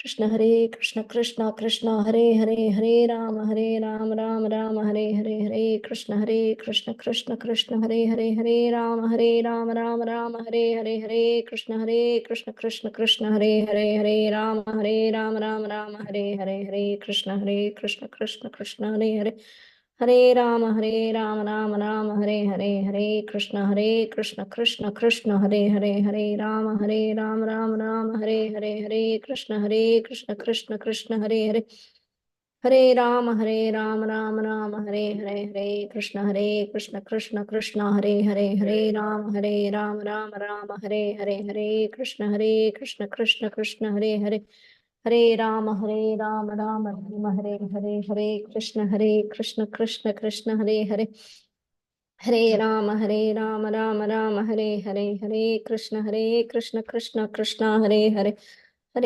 Krishna Hare Krishna Krishna Krishna Hare Hare Hare Ram Ram Hare Hare Hare Krishna Krishna Krishna Hare Hare Hare Ram Ram Hare Hare Hare Krishna Krishna Krishna Hare Hare Hare Ram Ram Hare Hare Hare Krishna Krishna Krishna Hare Hare Hare Ram Ram Hare Hare Hare Krishna Krishna Krishna Hare Hare Hare Ram Ram Hare Hare Hare Krishna Krishna Hare Hare Hare Ram Ram Hare Hare Hare Krishna Krishna Hare Hare Hare Ram Ram Hare Hare Hare Krishna Krishna Hare Hare Hare Ram Ram Hare Hare Hare Krishna Krishna Hare Hare Hare Ram Ram Hare Hare Hare Krishna Krishna Hare Hare Hare Ram Ram Hare Hare Hare Krishna Krishna Hare Hare Hare Ram Hare Hare Hare Krishna Krishna Hare Hare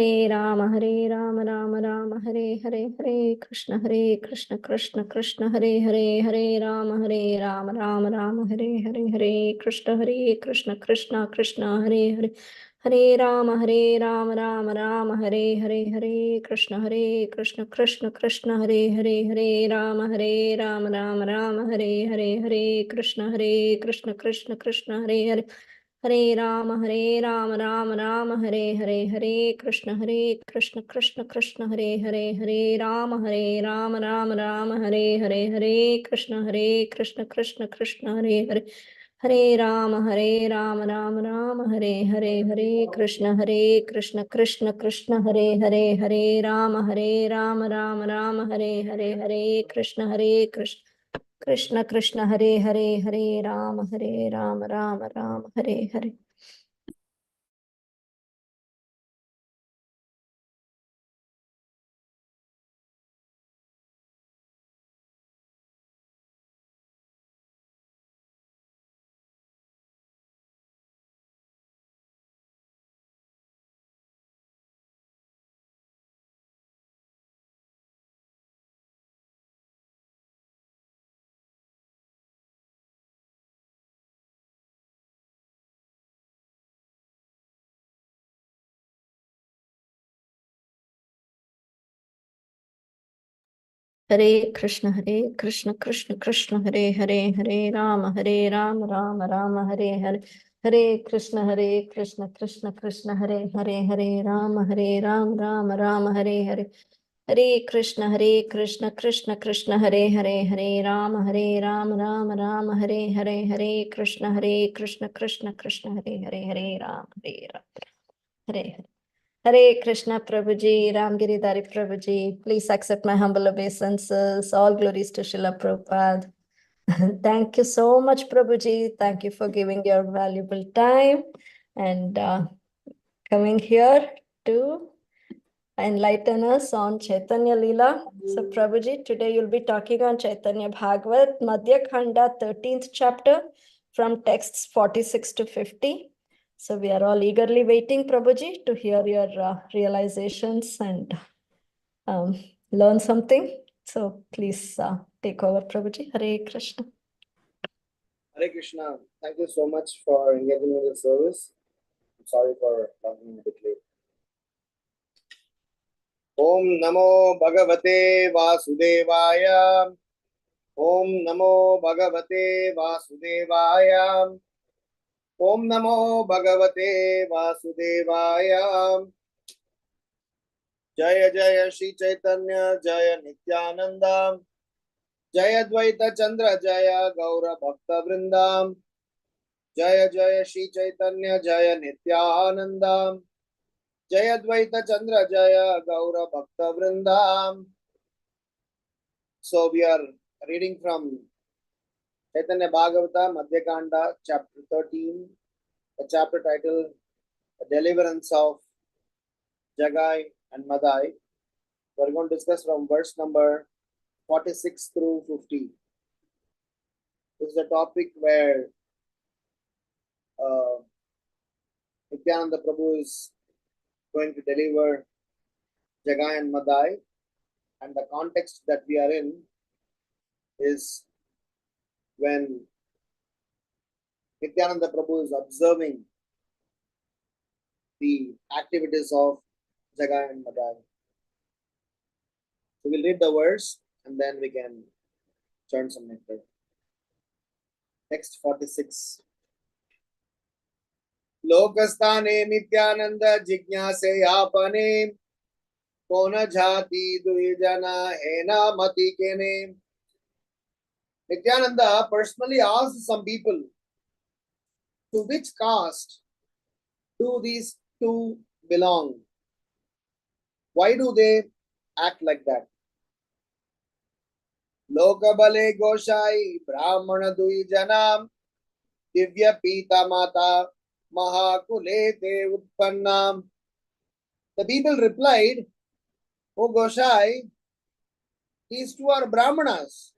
Hare Ram Ram Hare Hare Hare Krishna Krishna Hare Hare Hare Ram Hare Hare Hare Krishna Krishna Hare Hare Hare Ram Hare Hare Hare Krishna Krishna Hare Hare Hare Ram Ram Hare Hare Hare Krishna Krishna Hare Hare Hare Ram Ram Hare Hare Hare Krishna Krishna Hare Hare Hare Ram Ram Hare Hare Hare Krishna Krishna Hare Hare Hare Ram Ram Hare Hare Hare Krishna Krishna Krishna Hare Hare Hare Ram Ram Hare Hare Hare Krishna Krishna Krishna Hare Hare Hare Ram Ram Hare Hare Hare Krishna Krishna Krishna Hare Hare Hare Ram Ram Hare Hare Hare Krishna Krishna Krishna Hare Hare Hare Ram Hare Hare Krishna Prabhuji, Ramgiridhāri Prabhuji, please accept my humble obeisances. All glories to Srila Prabhupada. Thank you so much, Prabhuji. Thank you for giving your valuable time and coming here to enlighten us on Caitanya Leela. So, Prabhuji, today you'll be talking on Caitanya Bhagavata Madhya Khanda, 13th chapter, from texts 46 to 50. So we are all eagerly waiting, Prabhuji, to hear your realizations and learn something. So please take over, Prabhuji. Hare Krishna. Hare Krishna. Thank you so much for engaging in the service. I'm sorry for coming a bit late. Om Namo Bhagavate Vasudevaya. Om Namo Bhagavate Vasudevaya. Om Namo Bhagavate Vasudevaya. Jaya Jaya Shri Chaitanya Jaya Nityananda. Jaya Dvaita Chandra Jaya Gaura Bhakta Vrindam. Jaya Jaya Shri Chaitanya Jaya Nityananda. Jaya Dvaita Chandra Jaya Gaura Bhakta Vrindam. So we are reading from Caitanya Bhagavata Madhya Khanda, chapter 13, the chapter titled Deliverance of Jagai and Madai. We are going to discuss from verse number 46 through 50. This is a topic where Nityananda Prabhu is going to deliver Jagai and Madai, and the context that we are in is when Nityananda Prabhu is observing the activities of Jagai and Madai. So we'll read the verse and then we can churn some nectar. Text 46. Lokastane Nityananda Jignase Yapane Kona Jati Duijana Hena Mati Kene. Nityananda personally asked some people, to which caste do these two belong? Why do they act like that? Lokabale Goshai Brahmana Duijanam Divya Pita Mata Mahakule Te Utpannam. The people replied, O Goshai, these two are Brahmanas.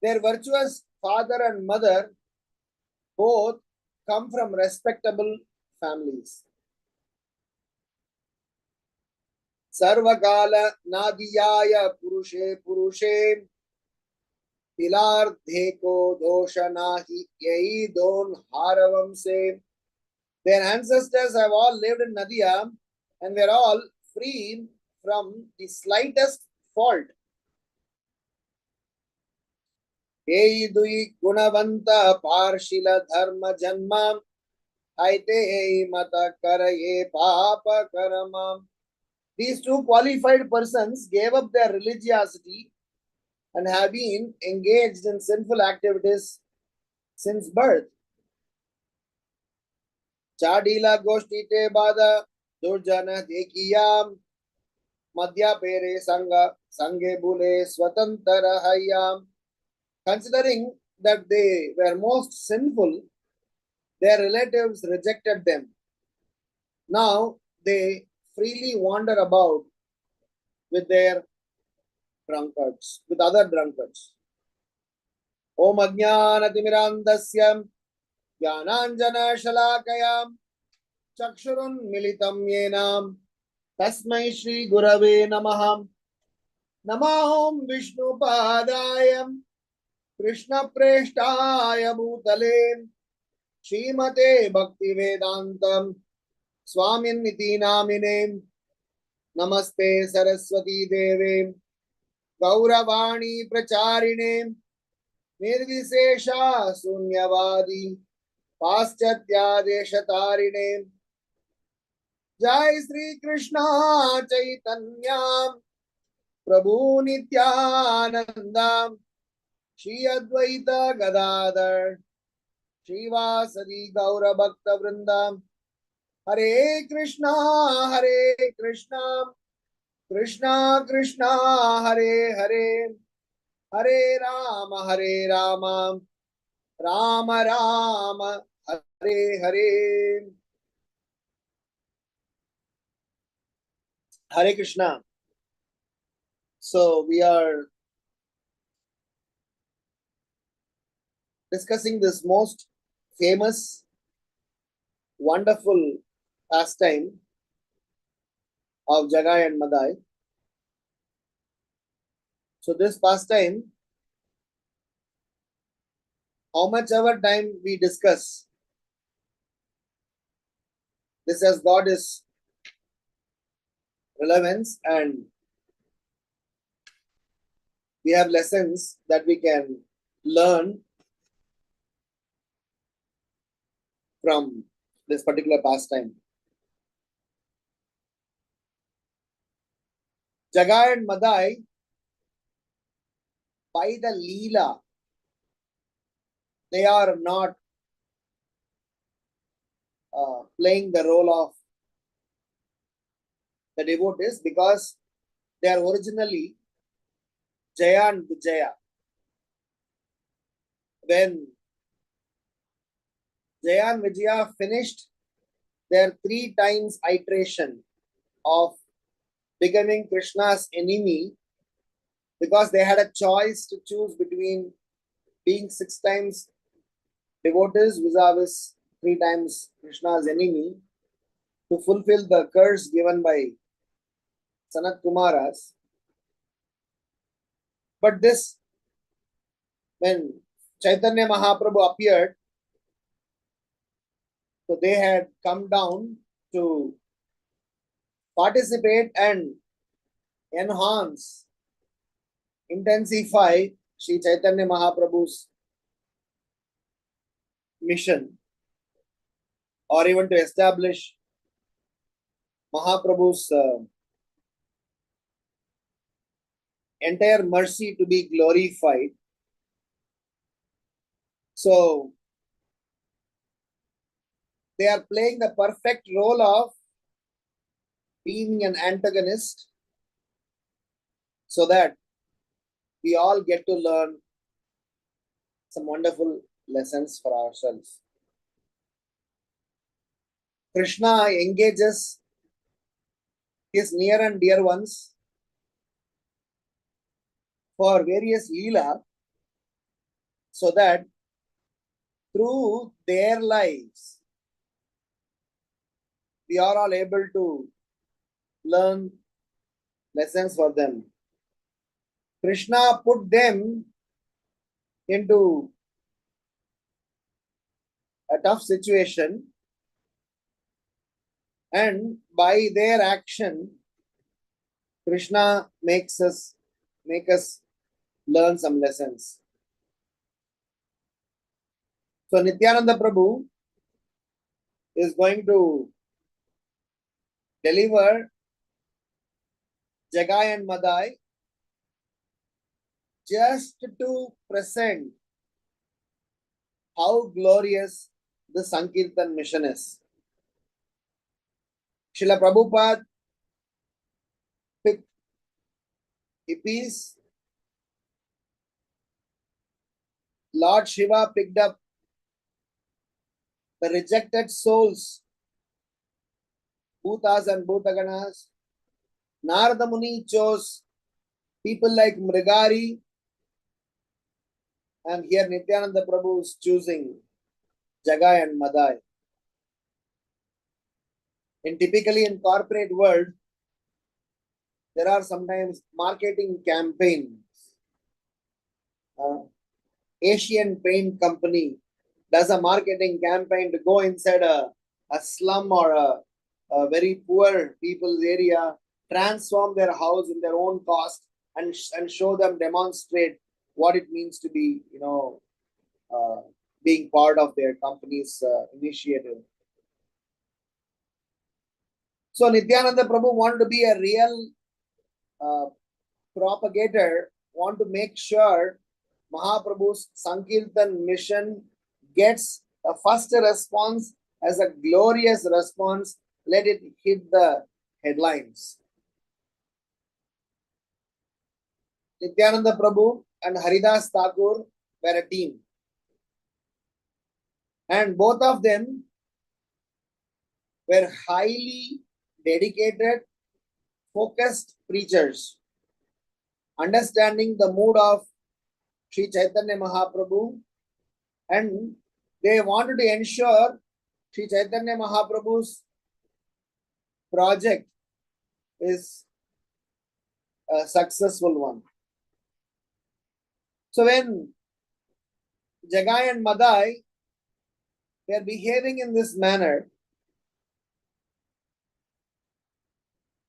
Their virtuous father and mother both come from respectable families. Sarvakala Nadiyaya Purushe Purushe Pilardhe ko dosha nahi yahi don haravam se. Their ancestors have all lived in Nadia and were all free from the slightest fault. Yehi dui gunavanta parshila dharma janma aite mata karaye papa karamam. These two qualified persons gave up their religiosity and have been engaged in sinful activities since birth. Chadila Goshtite Bada Durjana Dekiyam Madhya Pere Sanga Sange Bule Swatantara Hayam. Considering that they were most sinful, their relatives rejected them. Now they freely wander about with their drunkards, with other drunkards. Om Ajnana Timirandasya Jnananjana Shalakayam Chakshurun Militam Yenam Tasmai Shri Gurave Namaham Namahom Vishnu Padayam Krishna Preshtaya Bhutale Srimate Bhakti Vedantam Swamin Niti Namine Namaste Saraswati Deve Gauravani Pracharine Nirvisesha Sunyavadi Paschatya Deshatarine Jai Sri Krishna Chaitanya Prabhu Nityananda Shri Advaita Gadadhar Srivasadi Gaura Bhakta Vrindam Hare Krishna Krishna Krishna Hare Hare Hare Rama Rama Rama Hare Hare. Hare Krishna. So we are discussing this most famous, wonderful pastime of Jagai and Madai. So this pastime, how much ever time we discuss, this has got its relevance and we have lessons that we can learn from this particular pastime. Jagai and Madai, by the Leela, they are not playing the role of the devotees because they are originally Jaya and Vijaya. When Jaya and Vijaya finished their 3 times iteration of becoming Krishna's enemy, because they had a choice to choose between being 6 times devotees vis-a-vis 3 times Krishna's enemy, to fulfill the curse given by Sanat Kumaras. But this, when Chaitanya Mahaprabhu appeared, so they had come down to participate and enhance, intensify Sri Chaitanya Mahaprabhu's mission, or even to establish Mahaprabhu's entire mercy to be glorified. So they are playing the perfect role of being an antagonist, so that we all get to learn some wonderful lessons for ourselves. Krishna engages his near and dear ones for various leela, so that through their lives we are all able to learn lessons for them. Krishna put them into a tough situation, and by their action, Krishna make us learn some lessons. So Nityananda Prabhu is going to deliver Jagai and Madai just to present how glorious the Sankirthan Mission is. Srila Prabhupada picked hippies. Lord Shiva picked up the rejected souls, Bhutas and Bhutaganas. Narada Muni chose people like Mrigari, and here Nityananda Prabhu is choosing Jagai and Madai. Typically in corporate world, there are sometimes marketing campaigns. Asian Paint Company does a marketing campaign to go inside a slum or a very poor people's area, transform their house in their own cost, and show them, demonstrate what it means to be, being part of their company's initiative. So Nityananda Prabhu wanted to be a real propagator, want to make sure Mahaprabhu's Sankirthan Mission gets a first response as a glorious response. Let it hit the headlines. Nityananda Prabhu and Haridas Thakur were a team, and both of them were highly dedicated, focused preachers, understanding the mood of Sri Chaitanya Mahaprabhu, and they wanted to ensure Sri Chaitanya Mahaprabhu's project is a successful one. So when Jagai and Madai were behaving in this manner,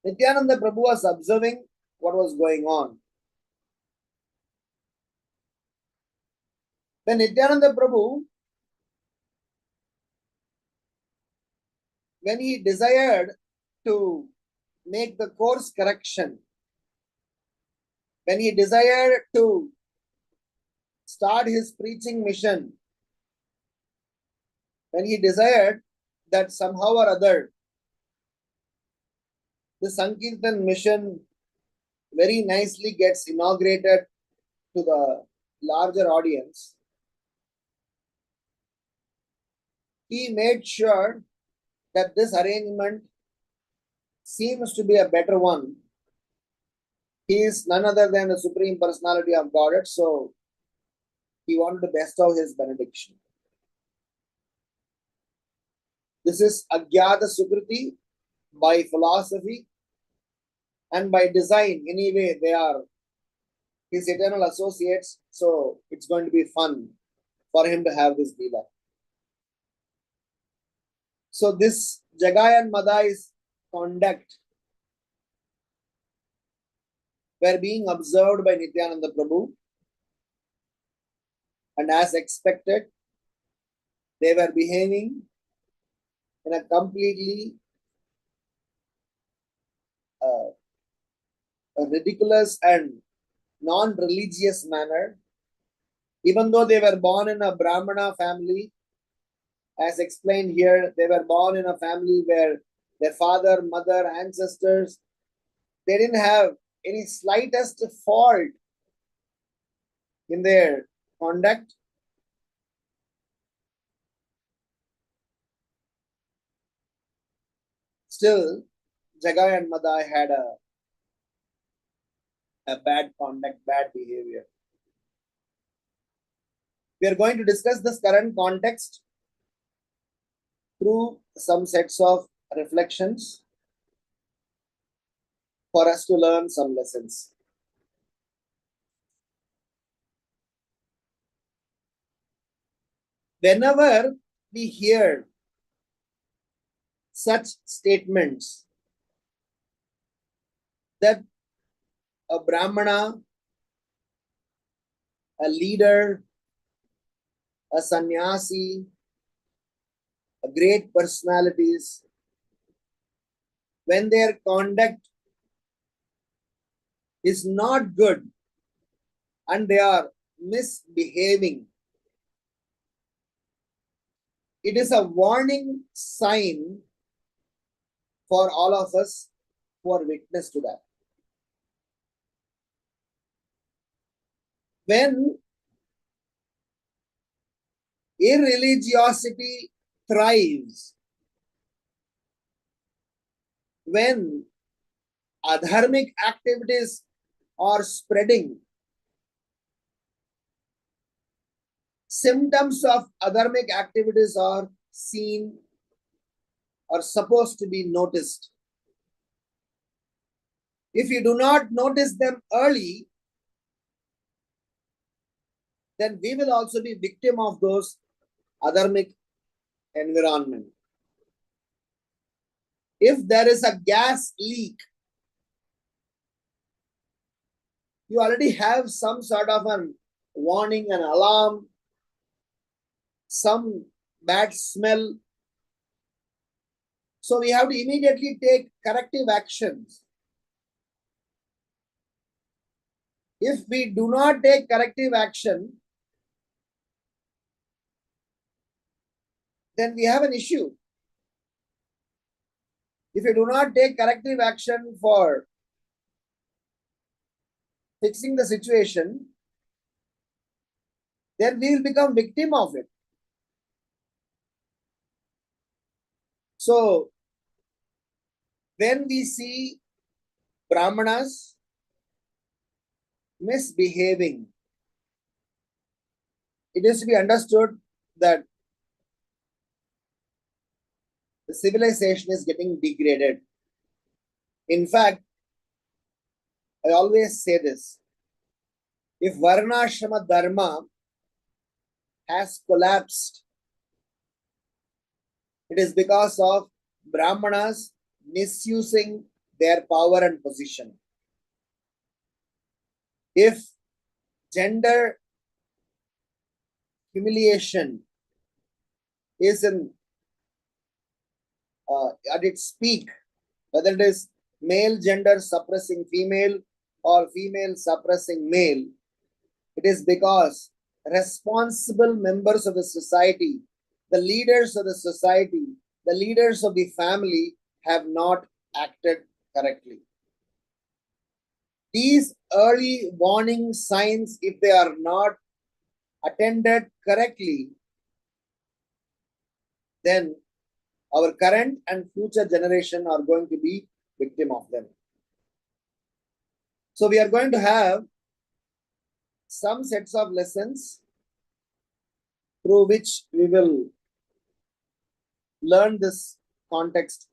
Nityananda Prabhu was observing what was going on. Then Nityananda Prabhu, when he desired to make the course correction, when he desired to start his preaching mission, when he desired that somehow or other the Sankirthan Mission very nicely gets inaugurated to the larger audience, he made sure that this arrangement seems to be a better one. He is none other than the Supreme Personality of Godhead, so he wanted to bestow his benediction. This is Agyata Sukriti by philosophy and by design. Anyway, they are his eternal associates, so it's going to be fun for him to have this Leela. So this Jagai and Madai's conduct were being observed by Nityananda Prabhu, and as expected, they were behaving in a completely ridiculous and non-religious manner. Even though they were born in a Brahmana family, as explained here, they were born in a family where their father, mother, ancestors, they didn't have any slightest fault in their conduct. Still, Jagai and Madai had a bad conduct, bad behavior. We are going to discuss this current context through some sets of reflections for us to learn some lessons. Whenever we hear such statements that a Brahmana, a leader, a sannyasi, a great personalities, when their conduct is not good and they are misbehaving, it is a warning sign for all of us who are witness to that. When irreligiosity thrives, when adharmic activities are spreading, symptoms of adharmic activities are seen or supposed to be noticed. If you do not notice them early, then we will also be victim of those adharmic environment. If there is a gas leak, you already have some sort of a warning, an alarm, some bad smell. So we have to immediately take corrective actions. If we do not take corrective action, then we have an issue. If you do not take corrective action for fixing the situation, then we will become victim of it. So, when we see Brahmanas misbehaving, it is to be understood that the civilization is getting degraded. In fact, I always say this: if Varnashrama Dharma has collapsed, it is because of Brahmanas misusing their power and position. If gender humiliation is at its peak, whether it is male gender suppressing female or female suppressing male, it is because responsible members of the society, the leaders of the society, the leaders of the family have not acted correctly. These early warning signs, if they are not attended correctly, then our current and future generation are going to be victim of them. So we are going to have some sets of lessons through which we will learn this context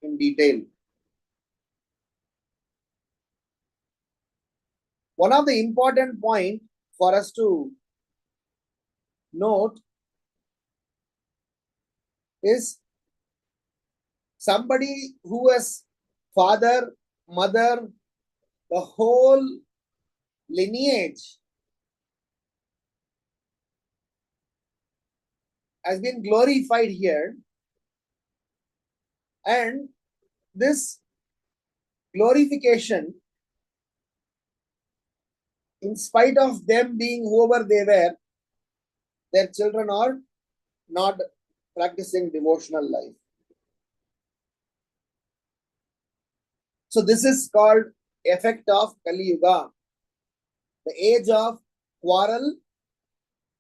in detail. One of the important points for us to note is somebody who has father, mother, the whole lineage has been glorified here, and this glorification, in spite of them being whoever they were, their children are not practicing devotional life. So this is called effect of Kali Yuga, the age of quarrel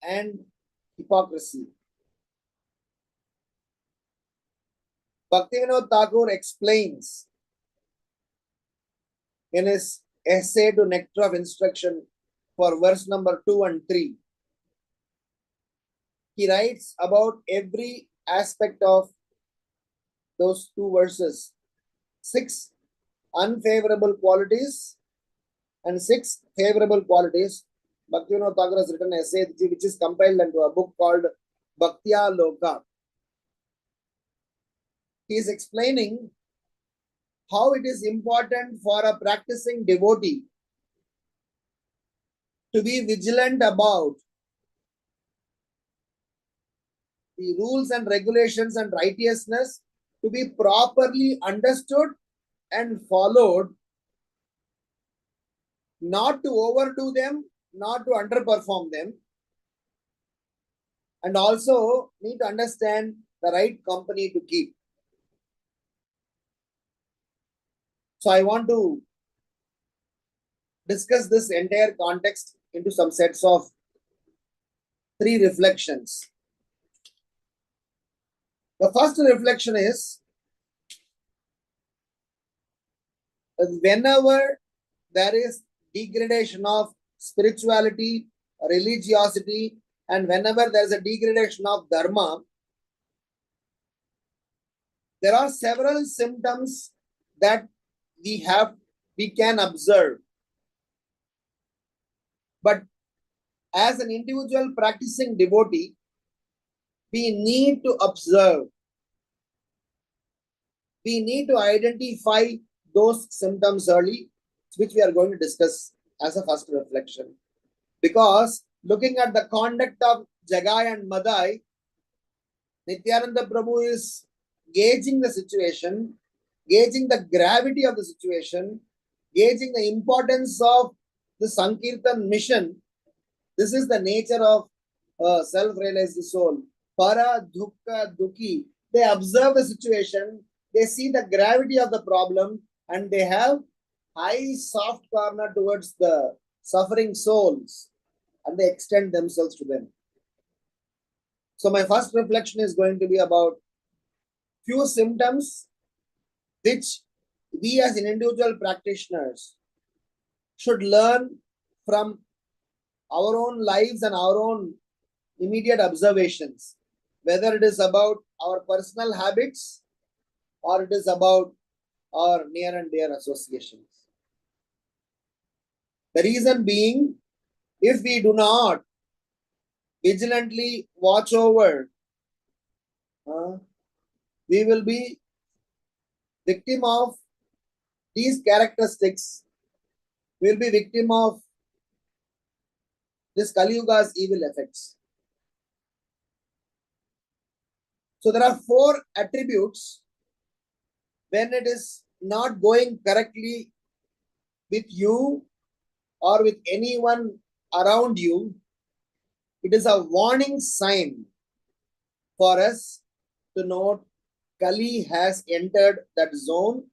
and hypocrisy. Bhaktivinoda Thakur explains in his essay to Nectar of Instruction for verse number 2 and 3. He writes about every aspect of those two verses. 6 unfavorable qualities and 6 favorable qualities. Bhaktivinoda Thakur has written an essay which is compiled into a book called Bhaktya Loka. He is explaining how it is important for a practicing devotee to be vigilant about the rules and regulations and righteousness to be properly understood and followed, not to overdo them, not to underperform them, and also need to understand the right company to keep. So I want to discuss this entire context into some sets of 3 reflections. The first reflection is that whenever there is degradation of spirituality, religiosity, and whenever there is a degradation of dharma, there are several symptoms that we can observe. But as an individual practicing devotee, we need to observe. We need to identify those symptoms early, which we are going to discuss as a first reflection. Because looking at the conduct of Jagai and Madai, Nityananda Prabhu is gauging the situation, gauging the gravity of the situation, gauging the importance of the Sankirthan Mission. This is the nature of self-realized soul. Para, dukkha, dukhi. They observe the situation, they see the gravity of the problem, and they have high soft corner towards the suffering souls, and they extend themselves to them. So my first reflection is going to be about few symptoms which we as individual practitioners should learn from our own lives and our own immediate observations, whether it is about our personal habits or it is about our near and dear associations. The reason being, if we do not vigilantly watch over, we will be victim of these characteristics. We will be victim of this Kali Yuga's evil effects. So there are 4 attributes when it is not going correctly with you or with anyone around you. It is a warning sign for us to note Kali has entered that zone.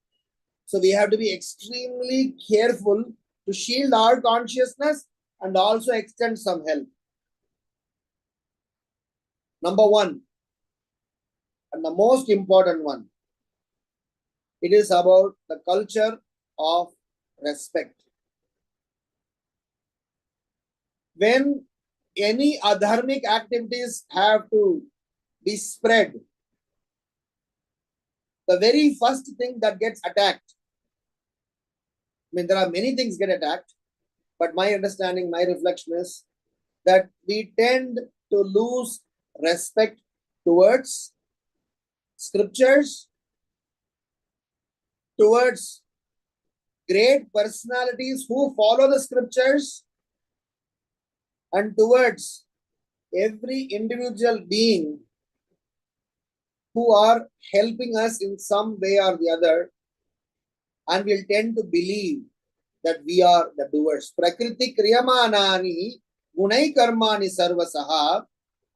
So we have to be extremely careful to shield our consciousness and also extend some help. Number 1, and the most important one, it is about the culture of respect. When any adharmic activities have to be spread, the very first thing that gets attacked, there are many things get attacked, but my understanding, my reflection is that we tend to lose respect towards scriptures, towards great personalities who follow the scriptures, and towards every individual being who are helping us in some way or the other, and will tend to believe that we are the doers. Prakriti kriyamanani gunai karmani sarvasaha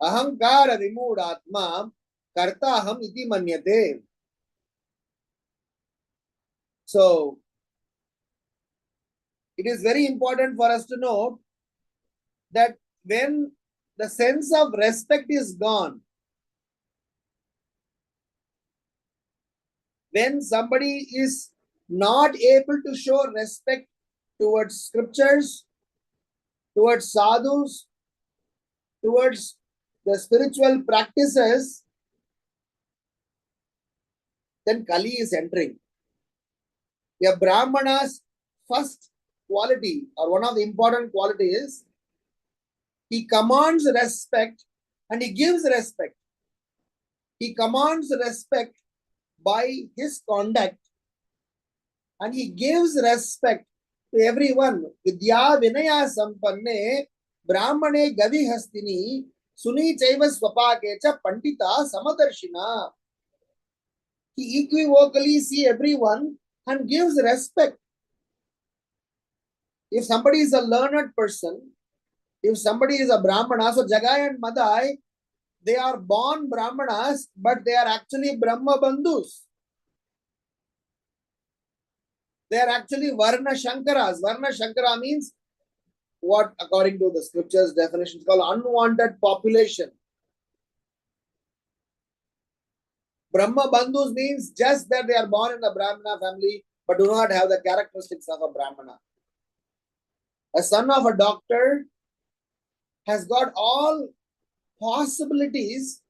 ahankara vimudatma kartaham iti manyate. So, it is very important for us to know that when the sense of respect is gone, when somebody is not able to show respect towards scriptures, towards sadhus, towards the spiritual practices, then Kali is entering. A Brahmana's first quality, or one of the important qualities, is he commands respect and he gives respect. He commands respect by his conduct and he gives respect to everyone. Vidya Vinaya Sampanne Brahmane Gavi Hastini Suni Chaiva Swapakecha Pandita Samadarshina. He equivocally sees everyone and gives respect. If somebody is a learned person, if somebody is a Brahmana, so Jagai and Madai, they are born Brahmanas, but they are actually Brahma Bandhus. They are actually Varna Shankaras. Varna Shankara means what, according to the scriptures definition, is called unwanted population. Brahma Bandhus means just that they are born in a Brahmana family, but do not have the characteristics of a Brahmana. A son of a doctor has got all possibilities,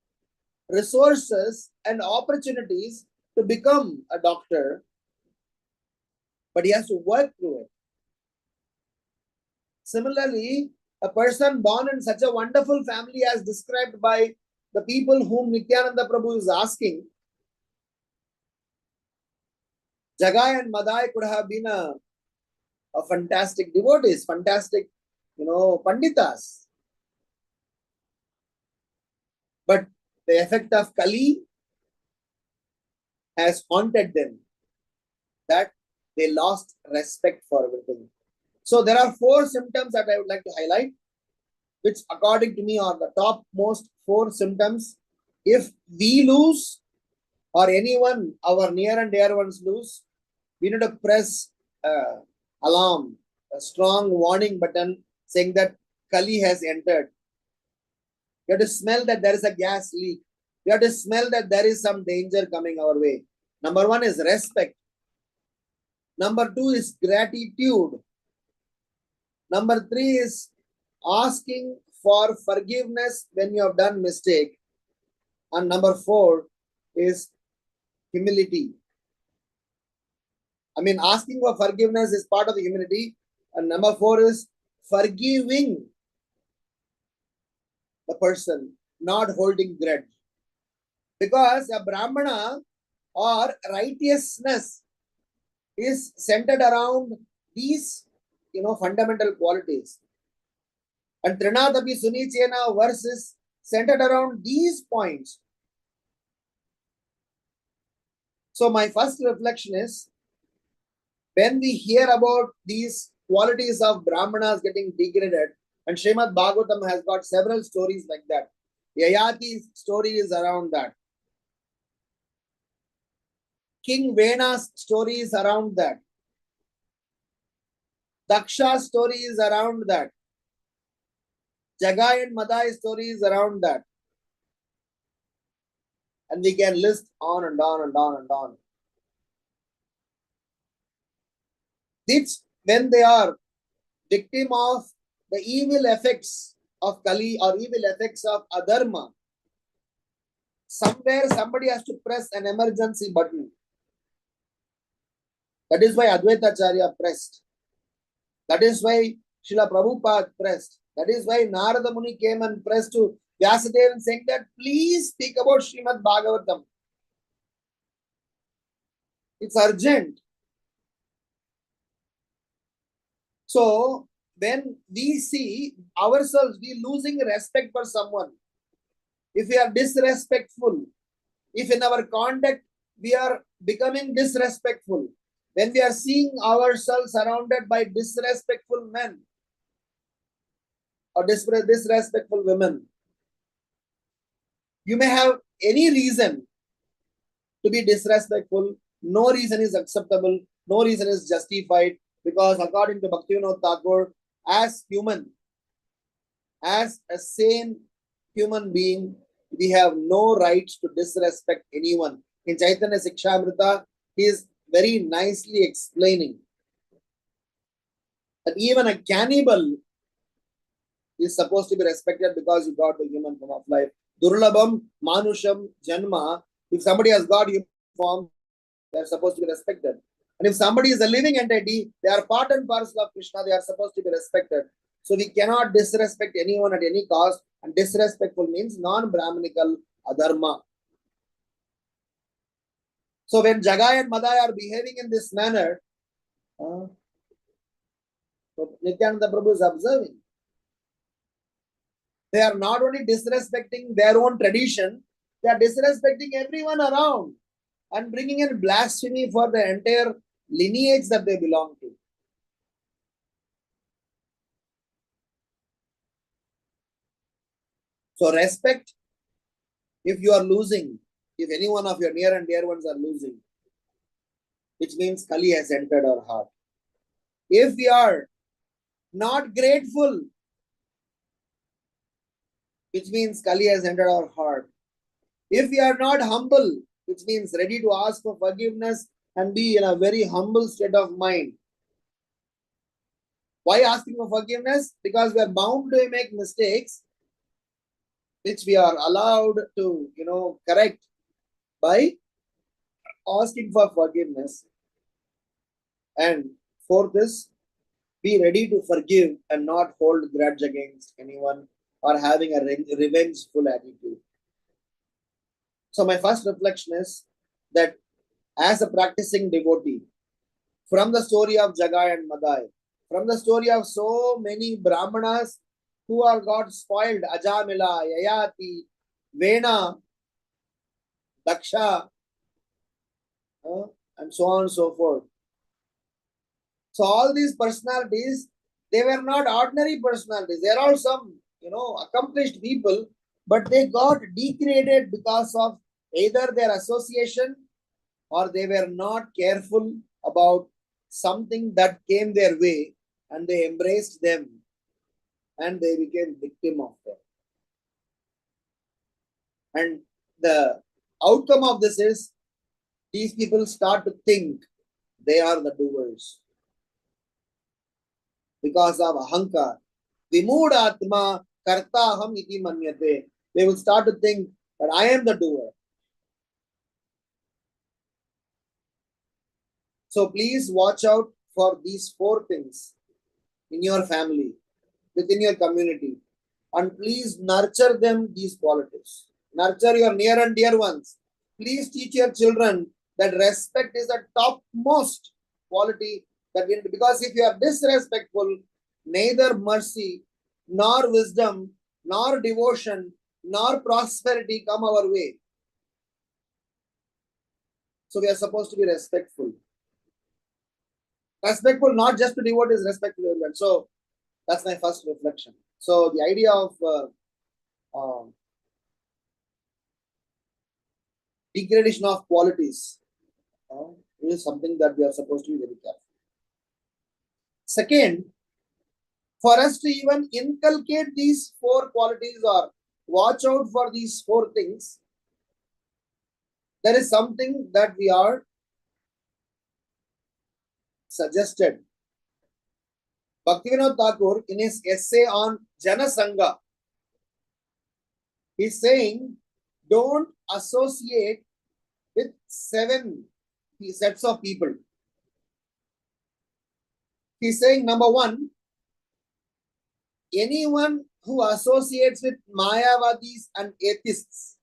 resources, and opportunities to become a doctor, but he has to work through it. Similarly, a person born in such a wonderful family as described by the people whom Nityananda Prabhu is asking, Jagai and Madai could have been a fantastic devotees, fantastic, panditas. But the effect of Kali has haunted them, that they lost respect for everything. So there are 4 symptoms that I would like to highlight, which according to me are the topmost 4 symptoms. If we lose, or anyone, our near and dear ones lose, we need to press alarm, a strong warning button saying that Kali has entered. You have to smell that there is a gas leak. You have to smell that there is some danger coming our way. Number 1 is respect. Number 2 is gratitude. Number 3 is asking for forgiveness when you have done mistake. And number 4 is humility. Asking for forgiveness is part of the humility. And number 4 is forgiving the person, not holding grudge. Because a Brahmana or righteousness is centered around these, fundamental qualities. And Trinadapi Sunichena verse is centered around these points. So my first reflection is, when we hear about these qualities of Brahmanas getting degraded, and Srimad Bhagavatam has got several stories like that. Yayati's story is around that. King Vena's story is around that. Daksha's story is around that. Jagai and Madai story is around that. And we can list on and on and on and on. This, when they are victim of the evil effects of Kali or evil effects of Adharma, somewhere somebody has to press an emergency button. That is why Advaita Acharya pressed. That is why Srila Prabhupada pressed. That is why Narada Muni came and pressed to Vyasadeva saying that please speak about Srimad Bhagavatam. It's urgent. So when we see ourselves, we losing respect for someone. If we are disrespectful, if in our conduct we are becoming disrespectful, when we are seeing ourselves surrounded by disrespectful men or disrespectful women, you may have any reason to be disrespectful. No reason is acceptable. No reason is justified, because according to Bhaktivinoda Thakur, as human, as a sane human being, we have no rights to disrespect anyone. In Chaitanya Sikshamrita, he is very nicely explaining that even a cannibal is supposed to be respected because he got the human form of life. Durlabam Manusham Janma. If somebody has got human form, they are supposed to be respected. And if somebody is a living entity, they are part and parcel of Krishna, they are supposed to be respected. So we cannot disrespect anyone at any cost. And disrespectful means non-Brahmanical adharma. So when Jagai and Madai are behaving in this manner, so Nityananda Prabhu is observing. They are not only disrespecting their own tradition, they are disrespecting everyone around and bringing in blasphemy for the entire lineage that they belong to. So respect, if you are losing, if any one of your near and dear ones are losing, which means Kali has entered our heart. If we are not grateful, which means Kali has entered our heart. If we are not humble, which means ready to ask for forgiveness and be in a very humble state of mind. Why asking for forgiveness? Because we are bound to make mistakes, which we are allowed to, correct by asking for forgiveness. And fourth is, be ready to forgive and not hold grudge against anyone or having a revengeful attitude. So my first reflection is that as a practicing devotee, from the story of Jagai and Madai, from the story of so many Brahmanas who are got spoiled, Ajamila, Yayati, Vena, Daksha, and so on and so forth. So all these personalities, they were not ordinary personalities. There are some, accomplished people, but they got degraded because of either their association or they were not careful about something that came their way and they embraced them and they became victim of them. And the outcome of this is these people start to think they are the doers because of ahankar. Vimoodatma kartaham iti manyate. They will start to think that I am the doer. So please watch out for these four things in your family, within your community, and please nurture them, these qualities. Nurture your near and dear ones. Please teach your children that respect is the topmost quality that we, because if you are disrespectful, neither mercy, nor wisdom, nor devotion, nor prosperity come our way. So we are supposed to be respectful. Respectful not just to devotees, respectful to everyone. So that's my first reflection. So the idea of degradation of qualities is something that we are supposed to be very careful. Second, for us to even inculcate these four qualities or watch out for these four things, there is something that we are suggested. Bhaktivinoda Thakur, in his essay on Jana Sanga, he's saying, don't associate with 7 sets of people. He's saying, number 1, anyone who associates with Mayavadis and atheists,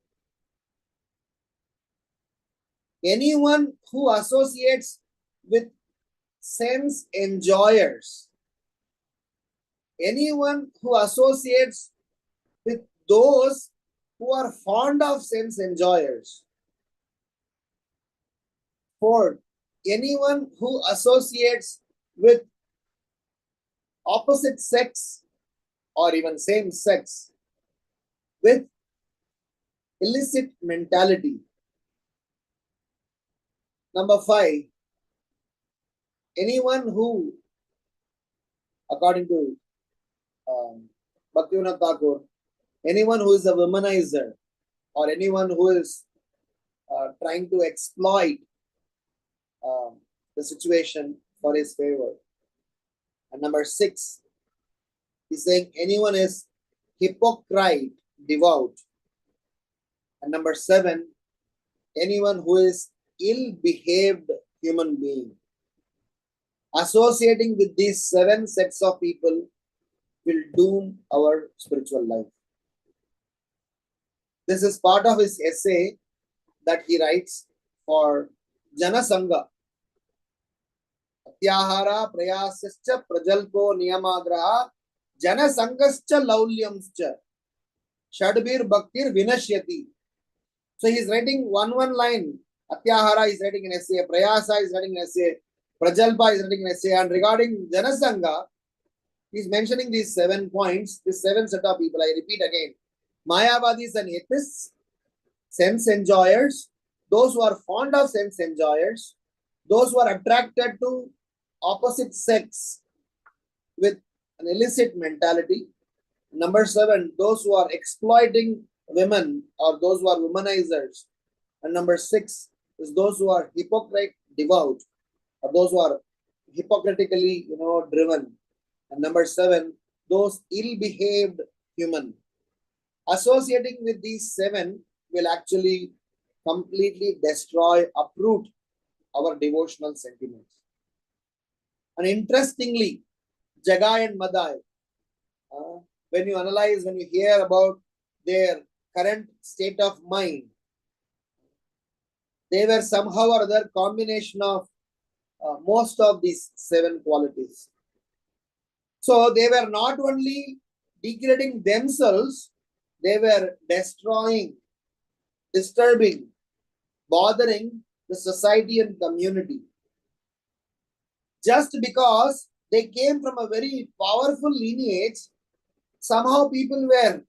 anyone who associates with sense enjoyers, anyone who associates with those who are fond of sense enjoyers. Fourth, anyone who associates with opposite sex or even same sex with illicit mentality. Number 5, anyone who, according to Bhaktivinoda Thakur, anyone who is a womanizer or anyone who is trying to exploit the situation for his favor. And number 6, he's saying anyone is hypocrite, devout. And number 7, anyone who is ill-behaved human being. Associating with these 7 sets of people will doom our spiritual life. This is part of his essay that he writes for Jana Sanga. Atyahara prayasascha prajalpo niyamagraha Jana Sangascha laulyamscha Shadbir Bhaktir Vinashyati. So he is writing one line. Atyahara is writing an essay, Prayasa is writing an essay, Prajalpa is writing an essay, and regarding Janasanga, he is mentioning these 7 points, this 7 set of people. I repeat again. Mayavadis and atheists, sense enjoyers, those who are fond of sense enjoyers, those who are attracted to opposite sex with an illicit mentality. Number 7, those who are exploiting women or those who are womanizers. And number 6 is those who are hypocrite, devout, or those who are hypocritically, driven. And number 7, those ill-behaved human. Associating with these 7 will actually completely destroy, uproot our devotional sentiments. And interestingly, Jagai and Madai, when you analyze, when you hear about their current state of mind, they were somehow or other combination of most of these 7 qualities. So they were not only degrading themselves, they were destroying, disturbing, bothering the society and community. Just because they came from a very powerful lineage, somehow people were,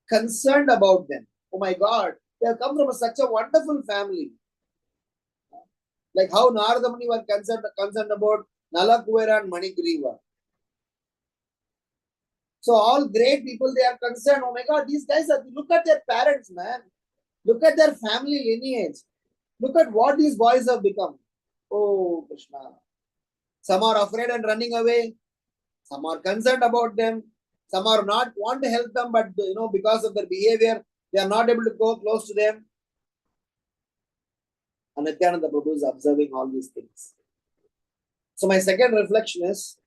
concerned about them. Oh my God, they have come from such a wonderful family. Like how Narada Muni were concerned about Nala Kuvera and Manigriva. So all great people, they are concerned. Oh my God, these guys are, look at their parents, man. Look at their family lineage. Look at what these boys have become. Oh, Krishna. Some are afraid and running away. Some are concerned about them. Some are not want to help them, but because of their behavior, they are not able to go close to them. And Nityananda Prabhu is observing all these things. So my second reflection is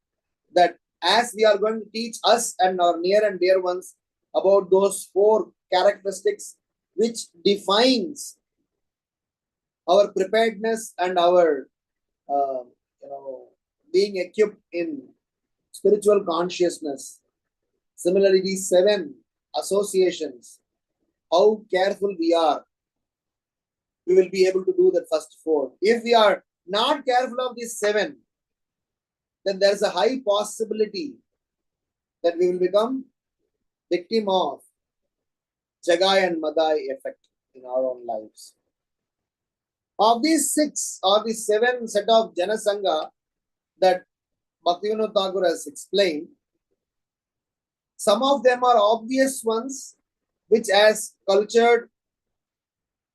that as we are going to teach us and our near and dear ones about those 4 characteristics which defines our preparedness and our being equipped in spiritual consciousness. Similarly, these 7 associations, how careful we are, we will be able to do the first 4. If we are not careful of these 7, then there is a high possibility that we will become victim of Jagai and Madai effect in our own lives. Of these 6 or these 7 set of Jana Sangha that Bhaktivinoda Thakur has explained, some of them are obvious ones which as cultured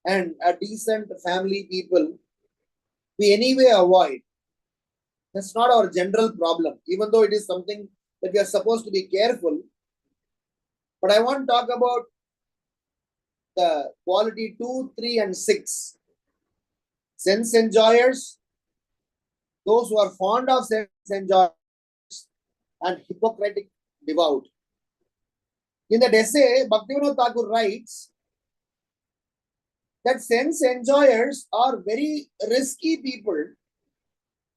and a decent family people, we anyway avoid. That's not our general problem, even though it is something that we are supposed to be careful. But I want to talk about the quality 2, 3, and 6. Sense enjoyers, those who are fond of sense enjoyers, and hypocritic devout. In that essay, Bhaktivinoda Thakur writes that sense enjoyers are very risky people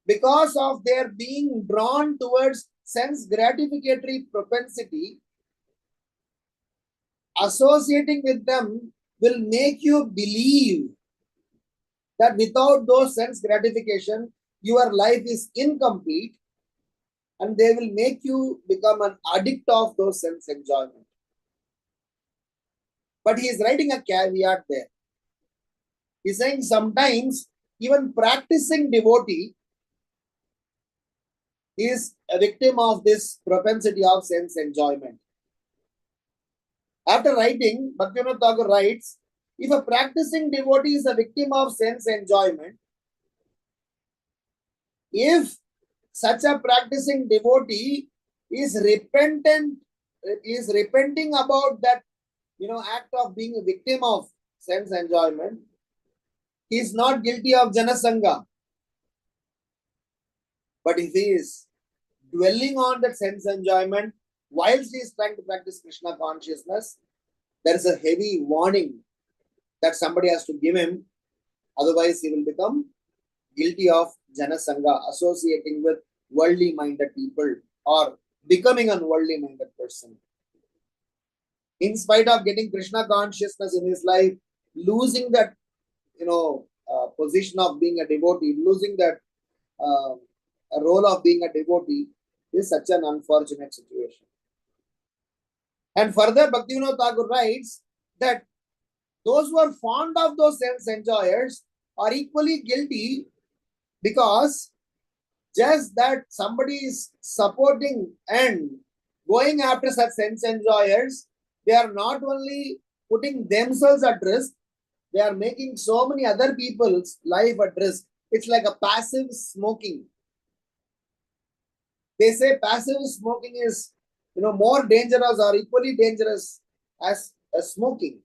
because of their being drawn towards sense gratificatory propensity, associating with them will make you believe that without those sense gratification, your life is incomplete, and they will make you become an addict of those sense enjoyment. But he is writing a caveat there. He's saying sometimes even practicing devotee is a victim of this propensity of sense enjoyment. After writing, Bhaktivinoda Thakur writes, if a practicing devotee is a victim of sense enjoyment, if such a practicing devotee is repenting about that, act of being a victim of sense enjoyment, he is not guilty of Jana Sanga. But if he is dwelling on that sense enjoyment whilst he is trying to practice Krishna consciousness, there is a heavy warning that somebody has to give him. Otherwise, he will become guilty of Jana Sanga, associating with worldly minded people or becoming an worldly minded person. In spite of getting Krishna consciousness in his life, losing that position of being a devotee, losing that role of being a devotee is such an unfortunate situation. And further, Bhaktivinoda Thakur writes that those who are fond of those sense enjoyers are equally guilty, because just that somebody is supporting and going after such sense enjoyers, they are not only putting themselves at risk, they are making so many other people's life at risk. It's like a passive smoking. They say passive smoking is more dangerous or equally dangerous as smoking.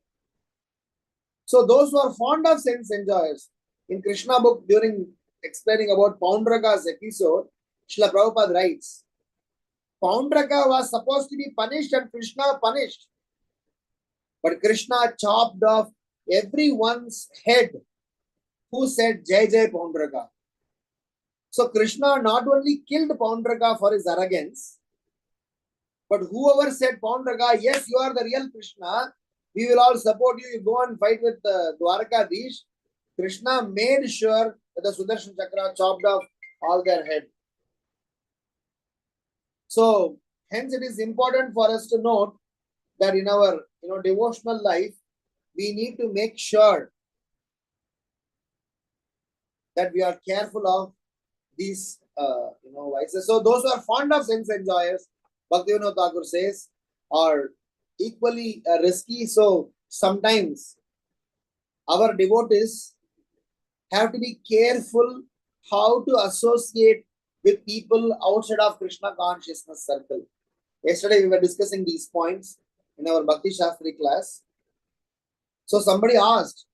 So those who are fond of sense enjoyers, in Krishna book, during explaining about Paundraka's episode, Srila Prabhupada writes, Paundraka was supposed to be punished and Krishna punished. But Krishna chopped off everyone's head who said Jai Jai Paundraka. So Krishna not only killed Paundraka for his arrogance, but whoever said Paundraka, yes, you are the real Krishna, we will all support you, you go and fight with Dwarkadish, Krishna made sure that the Sudarshan Chakra chopped off all their head. So hence it is important for us to note that in our devotional life, we need to make sure that we are careful of these vices. So those who are fond of sense enjoyers, Bhaktivinoda Thakur says, are equally risky. So sometimes our devotees have to be careful how to associate with people outside of Krishna consciousness circle. Yesterday we were discussing these points in our Bhakti Shastri class. So somebody asked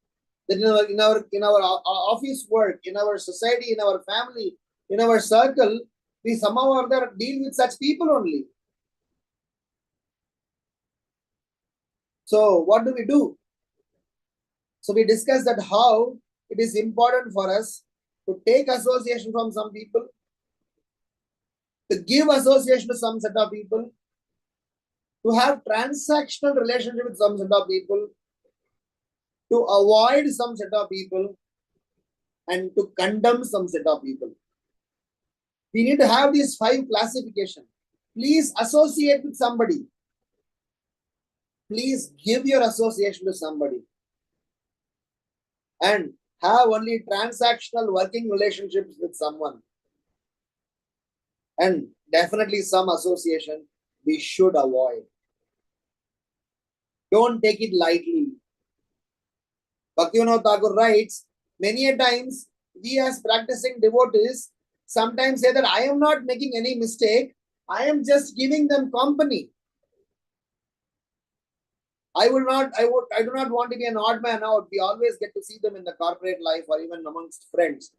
that in our office work, in our society, in our family, in our circle, we somehow or other deal with such people only. So what do we do? So we discussed that how it is important for us to take association from some people, to give association to some set of people, to have transactional relationship with some set of people, to avoid some set of people, and to condemn some set of people. We need to have these 5 classifications. Please associate with somebody. Please give your association to somebody. And have only transactional working relationships with someone. And definitely some association we should avoid. Don't take it lightly. Bhaktivinoda Thakur writes, many a times we as practicing devotees sometimes say that I am not making any mistake. I am just giving them company. I do not want to be an odd man out. We always get to see them in the corporate life or even amongst friends.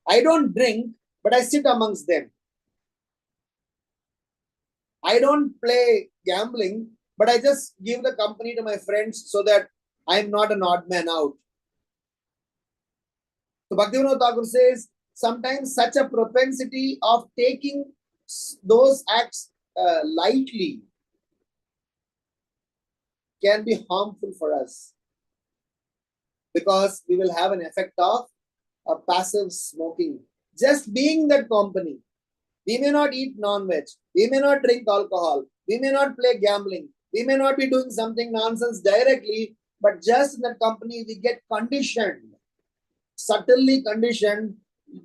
I don't drink, but I sit amongst them. I don't play gambling, but I just give the company to my friends so that I'm not an odd man out. So Bhaktivinoda Thakur says, sometimes such a propensity of taking those acts lightly can be harmful for us, because we will have an effect of a passive smoking. Just being that company, we may not eat non-veg, we may not drink alcohol, we may not play gambling, we may not be doing something nonsense directly, but just in that company we get conditioned, subtly conditioned,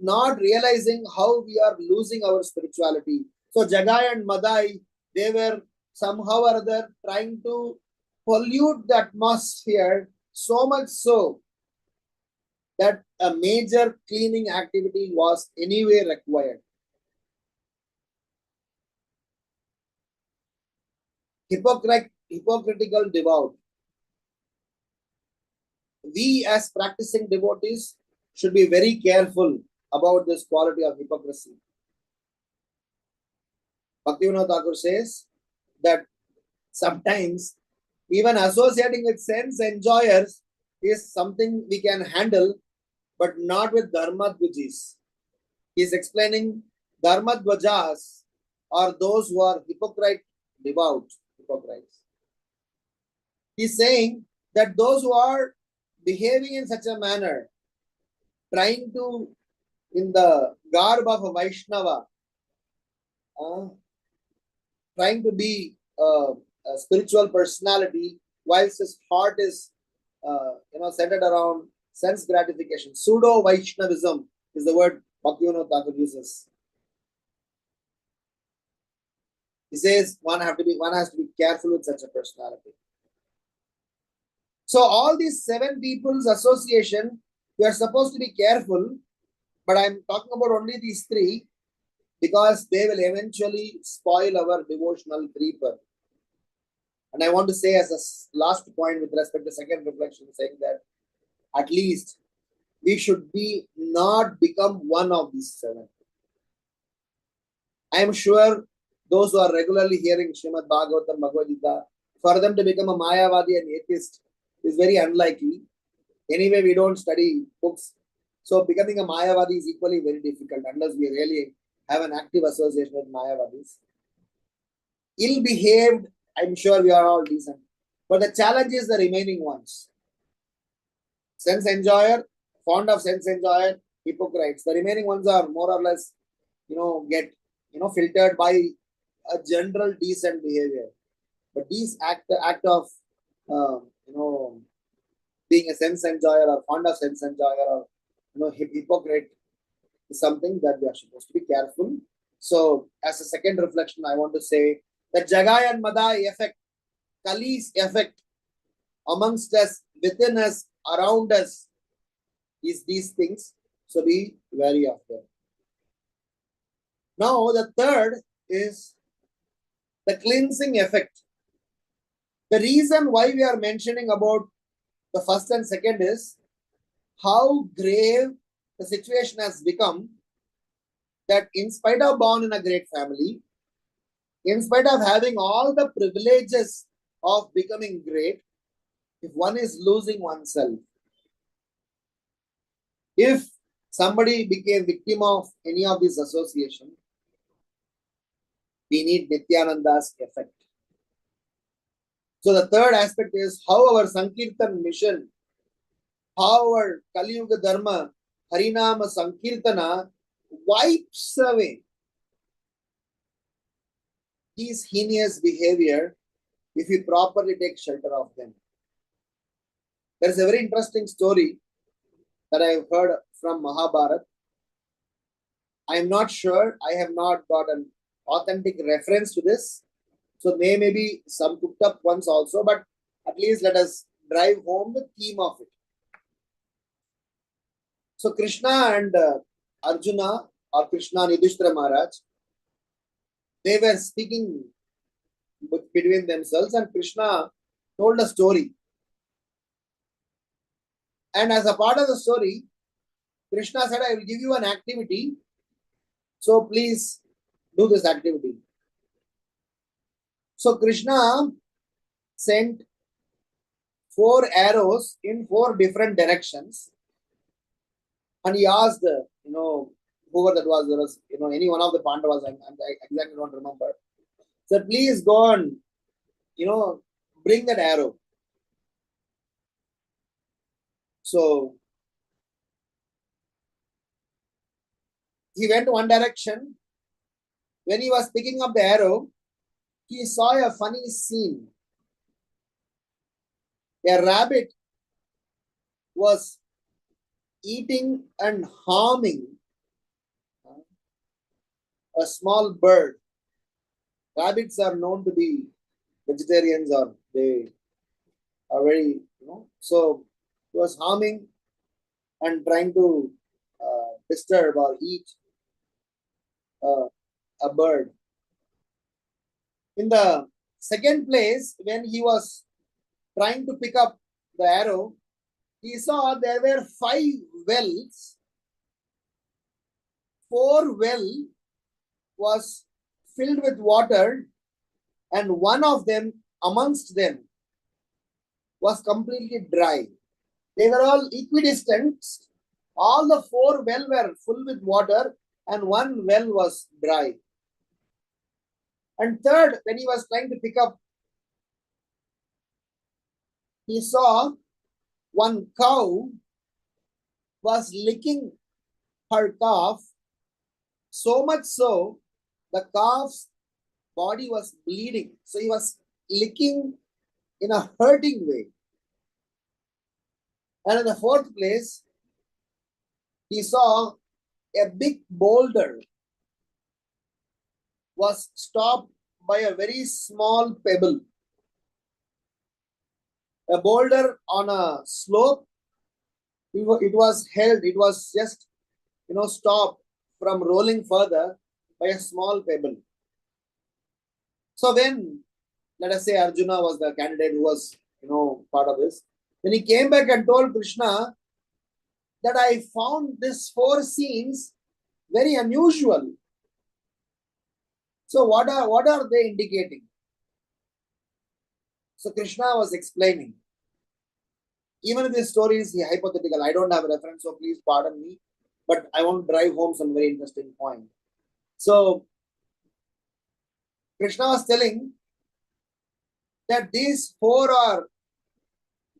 not realizing how we are losing our spirituality. So Jagai and Madai, they were somehow or other trying to pollute the atmosphere, so much so that a major cleaning activity was anyway required. Hypocritical devout. We as practicing devotees should be very careful about this quality of hypocrisy. Bhaktivinoda Thakur says that sometimes even associating with sense enjoyers is something we can handle, but not with dharmadvajis. He is explaining dharmadvajas are those who are devout hypocrites. He is saying that those who are behaving in such a manner, trying to, in the garb of a Vaishnava, trying to be a spiritual personality, whilst his heart is centered around sense gratification. Pseudo Vaishnavism is the word Bhaktivinoda Thakur uses. He says one has to be careful with such a personality. So all these 7 people's association, we are supposed to be careful, but I'm talking about only these 3 because they will eventually spoil our devotional creeper. And I want to say as a last point with respect to second reflection, saying that at least we should not become one of these 7. I am sure those who are regularly hearing Srimad Bhagavata Madhya, for them to become a Mayavadi and atheist is very unlikely. Anyway, we don't study books. So becoming a Mayavadi is equally very difficult unless we really have an active association with Mayavadis. Ill-behaved, I'm sure we are all decent. But the challenge is the remaining ones. Sense enjoyer, fond of sense enjoyer, hypocrites. The remaining ones are more or less, get, filtered by a general decent behavior. But these act of, being a sense enjoyer or fond of sense enjoyer or, hypocrite is something that we are supposed to be careful. So as a second reflection, I want to say that Jagai and Madai effect, Kali's effect amongst us, within us, around us is these things. So be wary of them. Now the third is the cleansing effect. The reason why we are mentioning about the first and second is how grave the situation has become, that in spite of born in a great family, in spite of having all the privileges of becoming great, if one is losing oneself, if somebody became victim of any of this association, we need Nityananda's effect. So the third aspect is how our Sankirthan mission, how our Kali Yuga Dharma, Harinama Sankirtana wipes away these heinous behavior if we properly take shelter of them. There is a very interesting story that I have heard from Mahabharata. I am not sure, I have not got an authentic reference to this. So maybe some cooked up ones also, but at least let us drive home the theme of it. So Krishna and Arjuna, or Krishna and Yudhishthira Maharaj, they were speaking between themselves, and Krishna told a story. And as a part of the story, Krishna said, I will give you an activity, so please do this activity. So Krishna sent 4 arrows in 4 different directions, and he asked, who whoever that was, there was, any one of the Pandavas, I exactly don't remember, said, please go and, bring that arrow. So he went one direction. When he was picking up the arrow, he saw a funny scene. A rabbit was eating and harming a small bird. Rabbits are known to be vegetarians, or they are very, so he was harming and trying to disturb or eat a bird. In the second place, when he was trying to pick up the arrow, he saw there were 5 wells. 4 wells was filled with water, and one of them, amongst them, was completely dry. They were all equidistant. All the 4 wells were full with water, and one well was dry. And third, when he was trying to pick up, he saw one cow was licking her calf, so much so the calf's body was bleeding. So he was licking in a hurting way. And in the fourth place, he saw a big boulder was stopped by a very small pebble. A boulder on a slope, it was held, it was just, stopped from rolling further by a small pebble. So when, let us say, Arjuna was the candidate who was, part of this, when he came back and told Krishna that I found these 4 scenes very unusual. So what are they indicating? So Krishna was explaining. Even if this story is hypothetical, I don't have a reference, so please pardon me. But I want to drive home some very interesting point. So Krishna was telling that these 4 are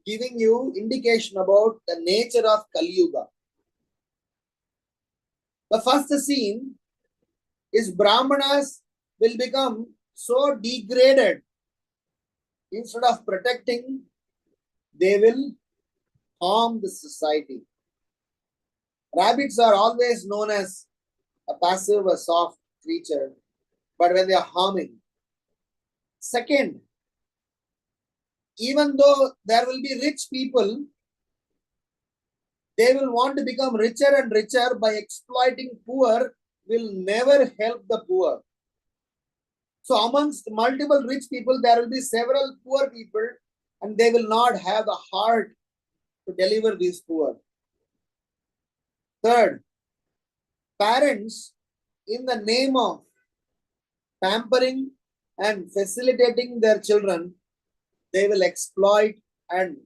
giving you indication about the nature of Kali Yuga. The first scene is Brahmanas will become so degraded. Instead of protecting, they will harm the society. Rabbits are always known as a passive, a soft creature, but when they are harming. Second, even though there will be rich people, they will want to become richer and richer by exploiting poor, will never help the poor. So amongst multiple rich people, there will be several poor people, and they will not have the heart to deliver these poor. Third, parents, in the name of pampering and facilitating their children, they will exploit and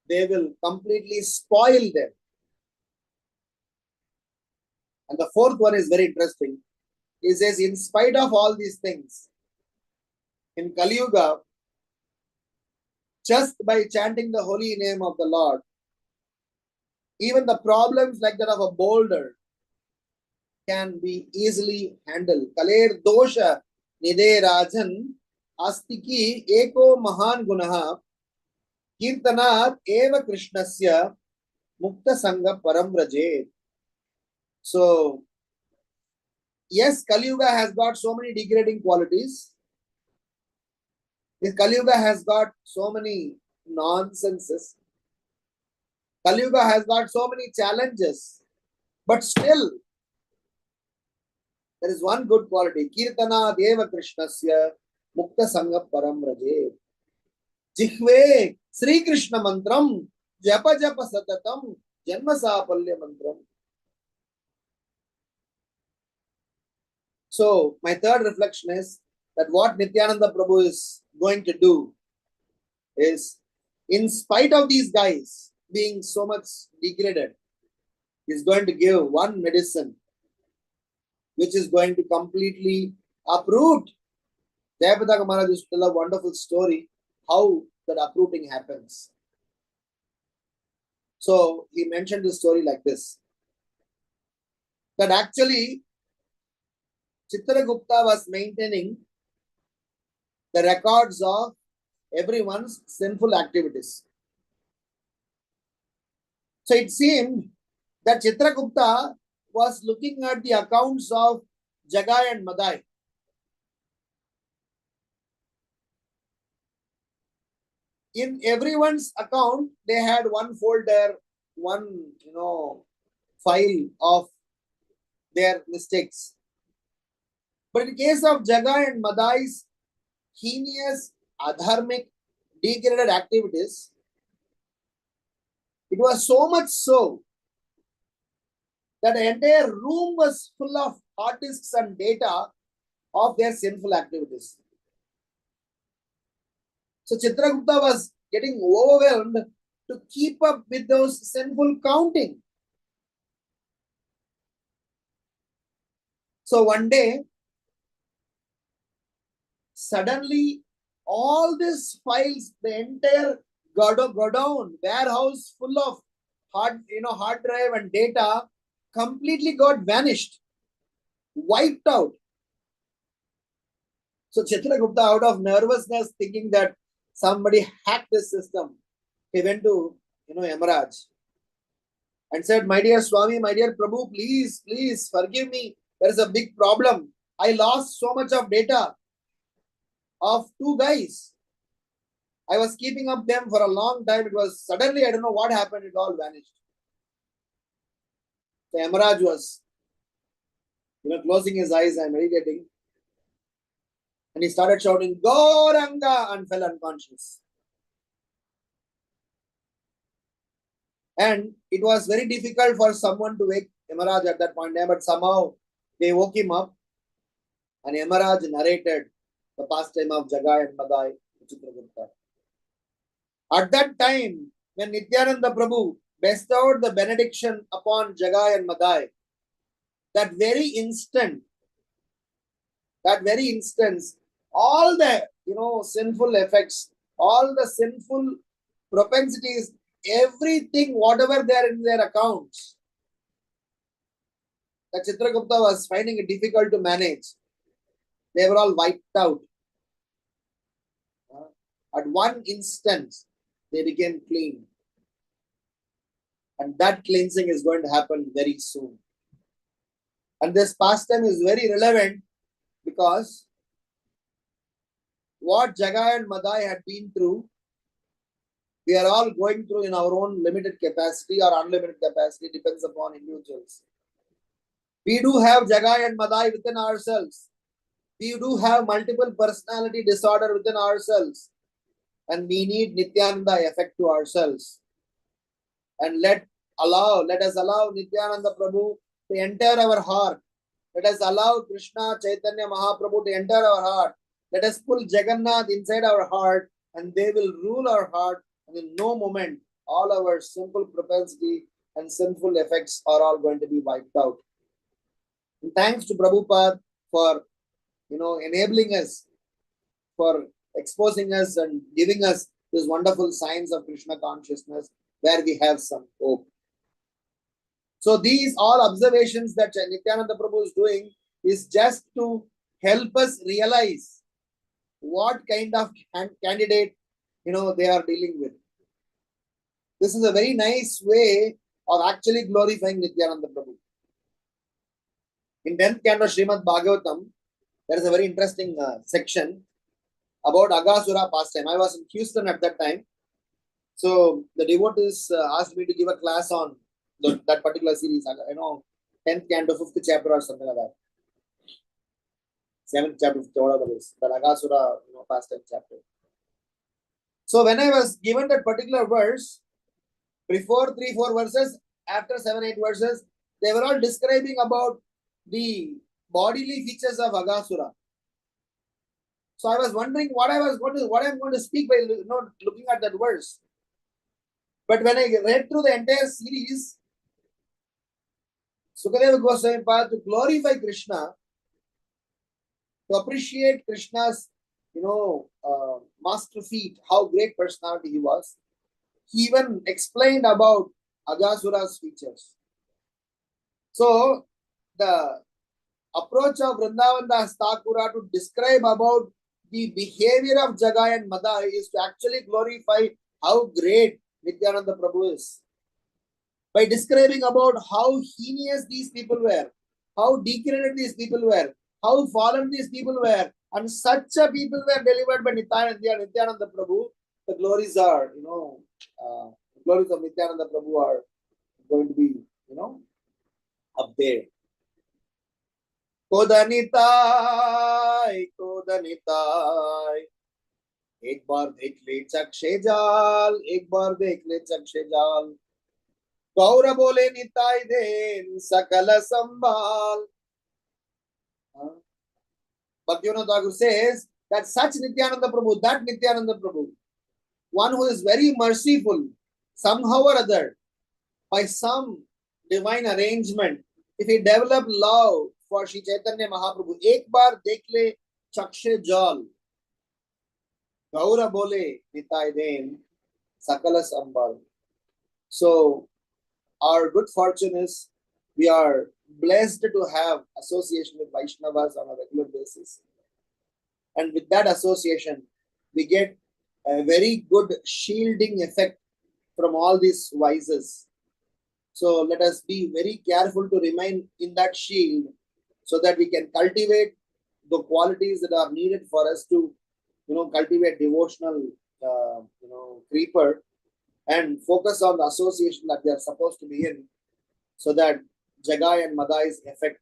they will completely spoil them. And the fourth one is very interesting. He says, in spite of all these things, in Kali Yuga, just by chanting the holy name of the Lord, even the problems like that of a boulder can be easily handled. Kaler dosha nide rajan astiki eko mahan gunaha kirtanat eva krishnasya mukta sanga param vrajet. So, yes, Kali Yuga has got so many degrading qualities. This Kali Yuga has got so many nonsenses. Kali Yuga has got so many challenges. But still, there is one good quality. Kirtana Deva Krishnasya Mukta Sanga Param Raje. Jihve Sri Krishna Mantram Japa Japa Satatam Janma Sapalya Mantram. So, my third reflection is that what Nityananda Prabhu is going to do is, in spite of these guys being so much degraded, he is going to give one medicine which is going to completely uproot. Jayapataka Maharaj used to tell a wonderful story how that uprooting happens. So he mentioned the story like this, that actually Chitragupta was maintaining the records of everyone's sinful activities. So it seemed that Chitragupta was looking at the accounts of Jagai and Madai. In everyone's account, they had one folder, one file of their mistakes. But in case of Jagai and Madai's heinous, adharmic, degraded activities, it was so much so that the entire room was full of hard disks and data of their sinful activities. So Chitragupta was getting overwhelmed to keep up with those sinful counting. So one day, suddenly, all these files, the entire godown, warehouse full of hard drive and data, completely got vanished, wiped out. So Chitragupta, out of nervousness, thinking that somebody hacked this system, he went to Yamaraj and said, "My dear Swami, my dear Prabhu, please, please forgive me. There is a big problem. I lost so much of data of two guys. I was keeping up them for a long time. It was suddenly, I don't know what happened, it all vanished." So Yamaraj was closing his eyes and meditating. And he started shouting, "Gauranga," and fell unconscious. And it was very difficult for someone to wake Yamaraj at that point, but somehow they woke him up. And Yamaraj narrated the pastime of Jagai and Madai to Chitragupta. At that time, when Nityananda Prabhu bestowed the benediction upon Jagai and Madai, that very instance, all the sinful effects, all the sinful propensities, everything, whatever there in their accounts, that Chitragupta was finding it difficult to manage. They were all wiped out. At one instance, they became clean. And that cleansing is going to happen very soon. And this pastime is very relevant because what Jagai and Madai had been through, we are all going through in our own limited capacity or unlimited capacity, depends upon individuals. We do have Jagai and Madai within ourselves. We do have multiple personality disorder within ourselves. And we need Nityananda effect to ourselves. And let us allow Nityananda Prabhu to enter our heart. Let us allow Krishna, Caitanya Mahaprabhu to enter our heart. Let us pull Jagannath inside our heart and they will rule our heart. And in no moment, all our simple propensity and sinful effects are all going to be wiped out. And thanks to Prabhupada for enabling us, for exposing us and giving us this wonderful signs of Krishna consciousness where we have some hope. So these all observations that Nityananda Prabhu is doing is just to help us realize what kind of candidate they are dealing with. This is a very nice way of actually glorifying Nityananda Prabhu. In 10th canto Srimad Bhagavatam, there is a very interesting section about Aghasura pastime. I was in Houston at that time. So the devotees asked me to give a class on that particular series, 10th canto, 5th chapter or something like that. 7th chapter, whatever it is, the Aghasura pastime chapter. So when I was given that particular verse, before 3-4 verses, after 7-8 verses, they were all describing about the bodily features of Aghasura. So I was wondering what I'm going to speak by looking at that verse. But when I read through the entire series, Sukadeva Goswami Pad, to glorify Krishna, to appreciate Krishna's, master feat, how great personality he was. He even explained about Agasura's features. So the approach of Vrindavan Das Thakura to describe about the behavior of Jagai and Madai is to actually glorify how great Nityananda Prabhu is. By describing about how heinous these people were, how degraded these people were, how fallen these people were, and such a people were delivered by Nityananda Prabhu, the glories are, the glories of Nityananda Prabhu are going to be, up there. Kodanitai, Kodanitai. एक बार देख ले चक्षे जाल, एक बार देख ले चक्षे जाल. गौर बोले Nitai then सकल संभाल. Bhaktivinoda Thakur says that such Nityananda Prabhu, that Nityananda Prabhu, one who is very merciful, somehow or other, by some divine arrangement, if he develop love for Shri Chaitanya Mahaprabhu, ek baar dekh le chakshe jal, gaura bole nitai den sakala sambal. So our good fortune is we are blessed to have association with Vaishnavas on a regular basis. And with that association, we get a very good shielding effect from all these vices. So let us be very careful to remain in that shield so that we can cultivate the qualities that are needed for us to, cultivate devotional, creeper and focus on the association that we are supposed to be in so that Jagai and Madai's effect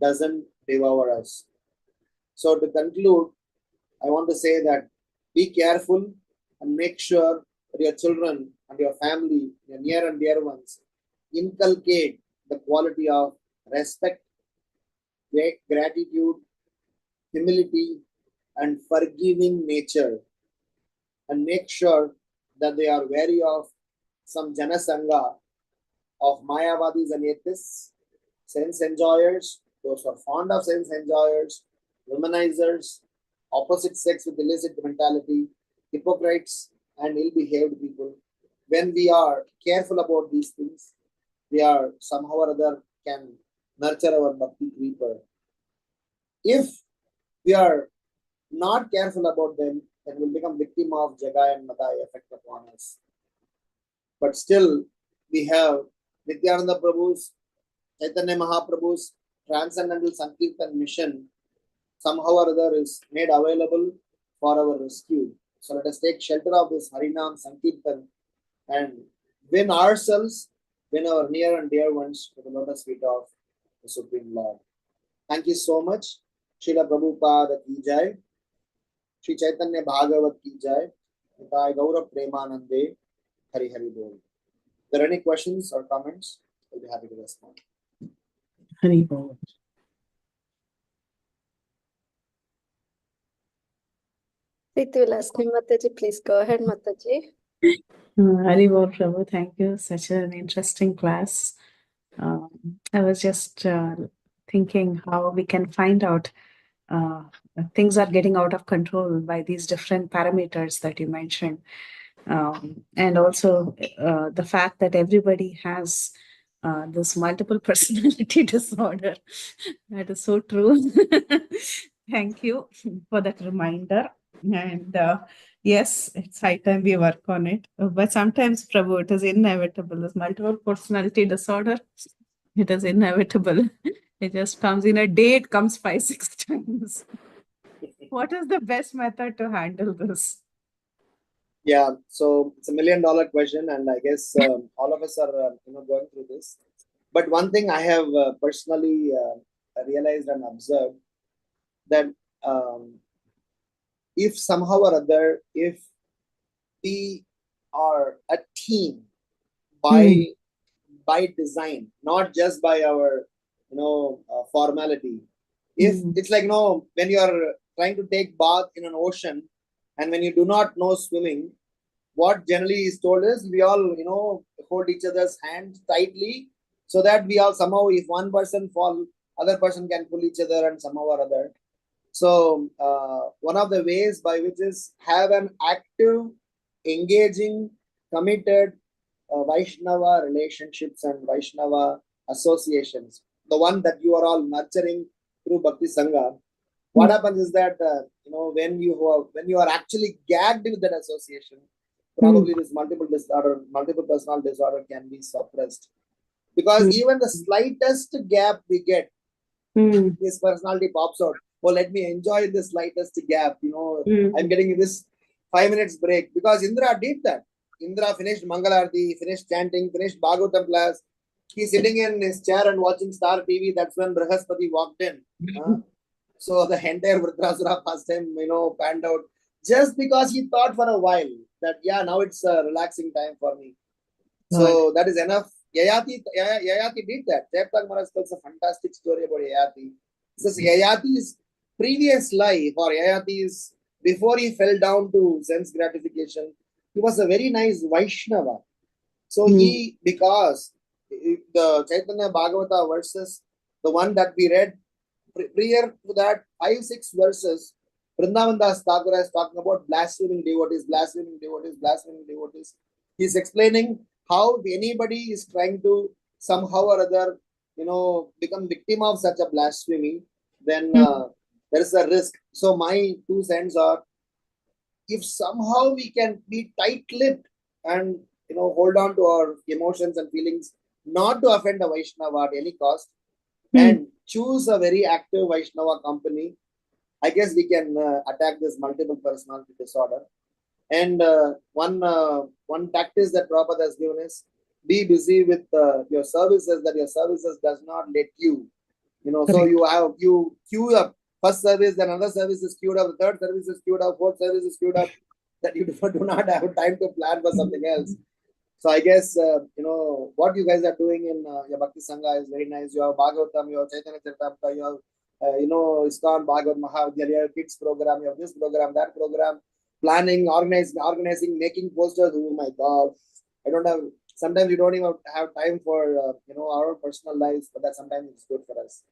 doesn't devour us. So to conclude, I want to say that be careful and make sure that your children and your family, your near and dear ones, inculcate the quality of respect, gratitude, humility, and forgiving nature. And make sure that they are wary of some Jana Sanga of Mayavadis and atheists, sense enjoyers, those who are fond of sense enjoyers, womanizers, opposite sex with illicit mentality, hypocrites, and ill-behaved people. When we are careful about these things, we are somehow or other can nurture our Bhakti creeper. If we are not careful about them, then we'll become victim of Jagai and Madai effect upon us. But still, we have Nityananda Prabhu's, Chaitanya Mahaprabhu's transcendental Sankirthan mission somehow or other is made available for our rescue. So let us take shelter of this Harinam Sankirtan and win ourselves, win our near and dear ones to the lotus feet of the Supreme Lord. Thank you so much. Srila Prabhupada ki jai. Shri Caitanya Bhagavat ki jai. Nitai Gaura Premanande. Hari Hari Bol. If there are any questions or comments, I'll be happy to respond. Hari Bol. Preeti will ask me, Mataji, please go ahead, Mataji. Hari Bol Prabhu, thank you. Such an interesting class. I was just thinking how we can find out things are getting out of control by these different parameters that you mentioned. And also the fact that everybody has this multiple personality disorder. That is so true. Thank you for that reminder. And yes, it's high time we work on it. But sometimes, Prabhu, it is inevitable. This multiple personality disorder, it is inevitable. It just comes in a day, it comes 5-6 times. What is the best method to handle this? Yeah, so it's $1 million question, and I guess all of us are going through this. But one thing I have personally realized and observed that if somehow or other, if we are a team by design, not just by our formality. If it's like when you are trying to take bath in an ocean, and when you do not know swimming, what generally is told is we all hold each other's hands tightly so that we all somehow, if one person fall, other person can pull each other and somehow or other. So one of the ways by which is have an active, engaging, committed Vaishnava relationships and Vaishnava associations. The one that you are all nurturing through Bhakti Sanga. What happens is that when you are actually gagged with that association, probably this multiple personality disorder can be suppressed, because even the slightest gap we get, this personality pops out. Oh, let me enjoy the slightest gap. I'm getting this 5 minutes break, because Indra did that. Indra finished Mangalarti, finished chanting, finished Bhagavatam class. He's sitting in his chair and watching Star TV. That's when Brahaspati walked in. So the entire Vritrasura pastime, panned out, just because he thought for a while that, yeah, now it's a relaxing time for me. So that is enough. Yayati did that. Jayapataka Maharaj tells a fantastic story about Yayati. He says Yayati's previous life, or Yayati's before he fell down to sense gratification, he was a very nice Vaishnava. So because the Caitanya Bhagavata verses, the one that we read prior to that, 5-6 verses, Vrindavan Das Thakur is talking about blaspheming devotees, blaspheming devotees, blaspheming devotees. He's explaining how anybody is trying to somehow or other, become victim of such a blasphemy, then there is a risk. So my 2 cents are, if somehow we can be tight-lipped and hold on to our emotions and feelings, not to offend a Vaishnava at any cost, and choose a very active Vaishnava company, I guess we can attack this multiple personality disorder. And one tactic that Prabhupada has given is, be busy with your services, that your services does not let you, so you queue up. First service, then another service is queued up, the third service is queued up, fourth service is queued up, that you do not have time to plan for something else. So I guess, what you guys are doing in your Bhakti Sangha is very nice. You have Bhagavatam, you have Chaitanya Charitamrita, you have, ISKCON, Bhagavat Mahavidyalaya, you have kids program, you have this program, that program, planning, organizing, making posters. Oh my God. Sometimes you don't even have time for, our personal lives, but that sometimes it's good for us.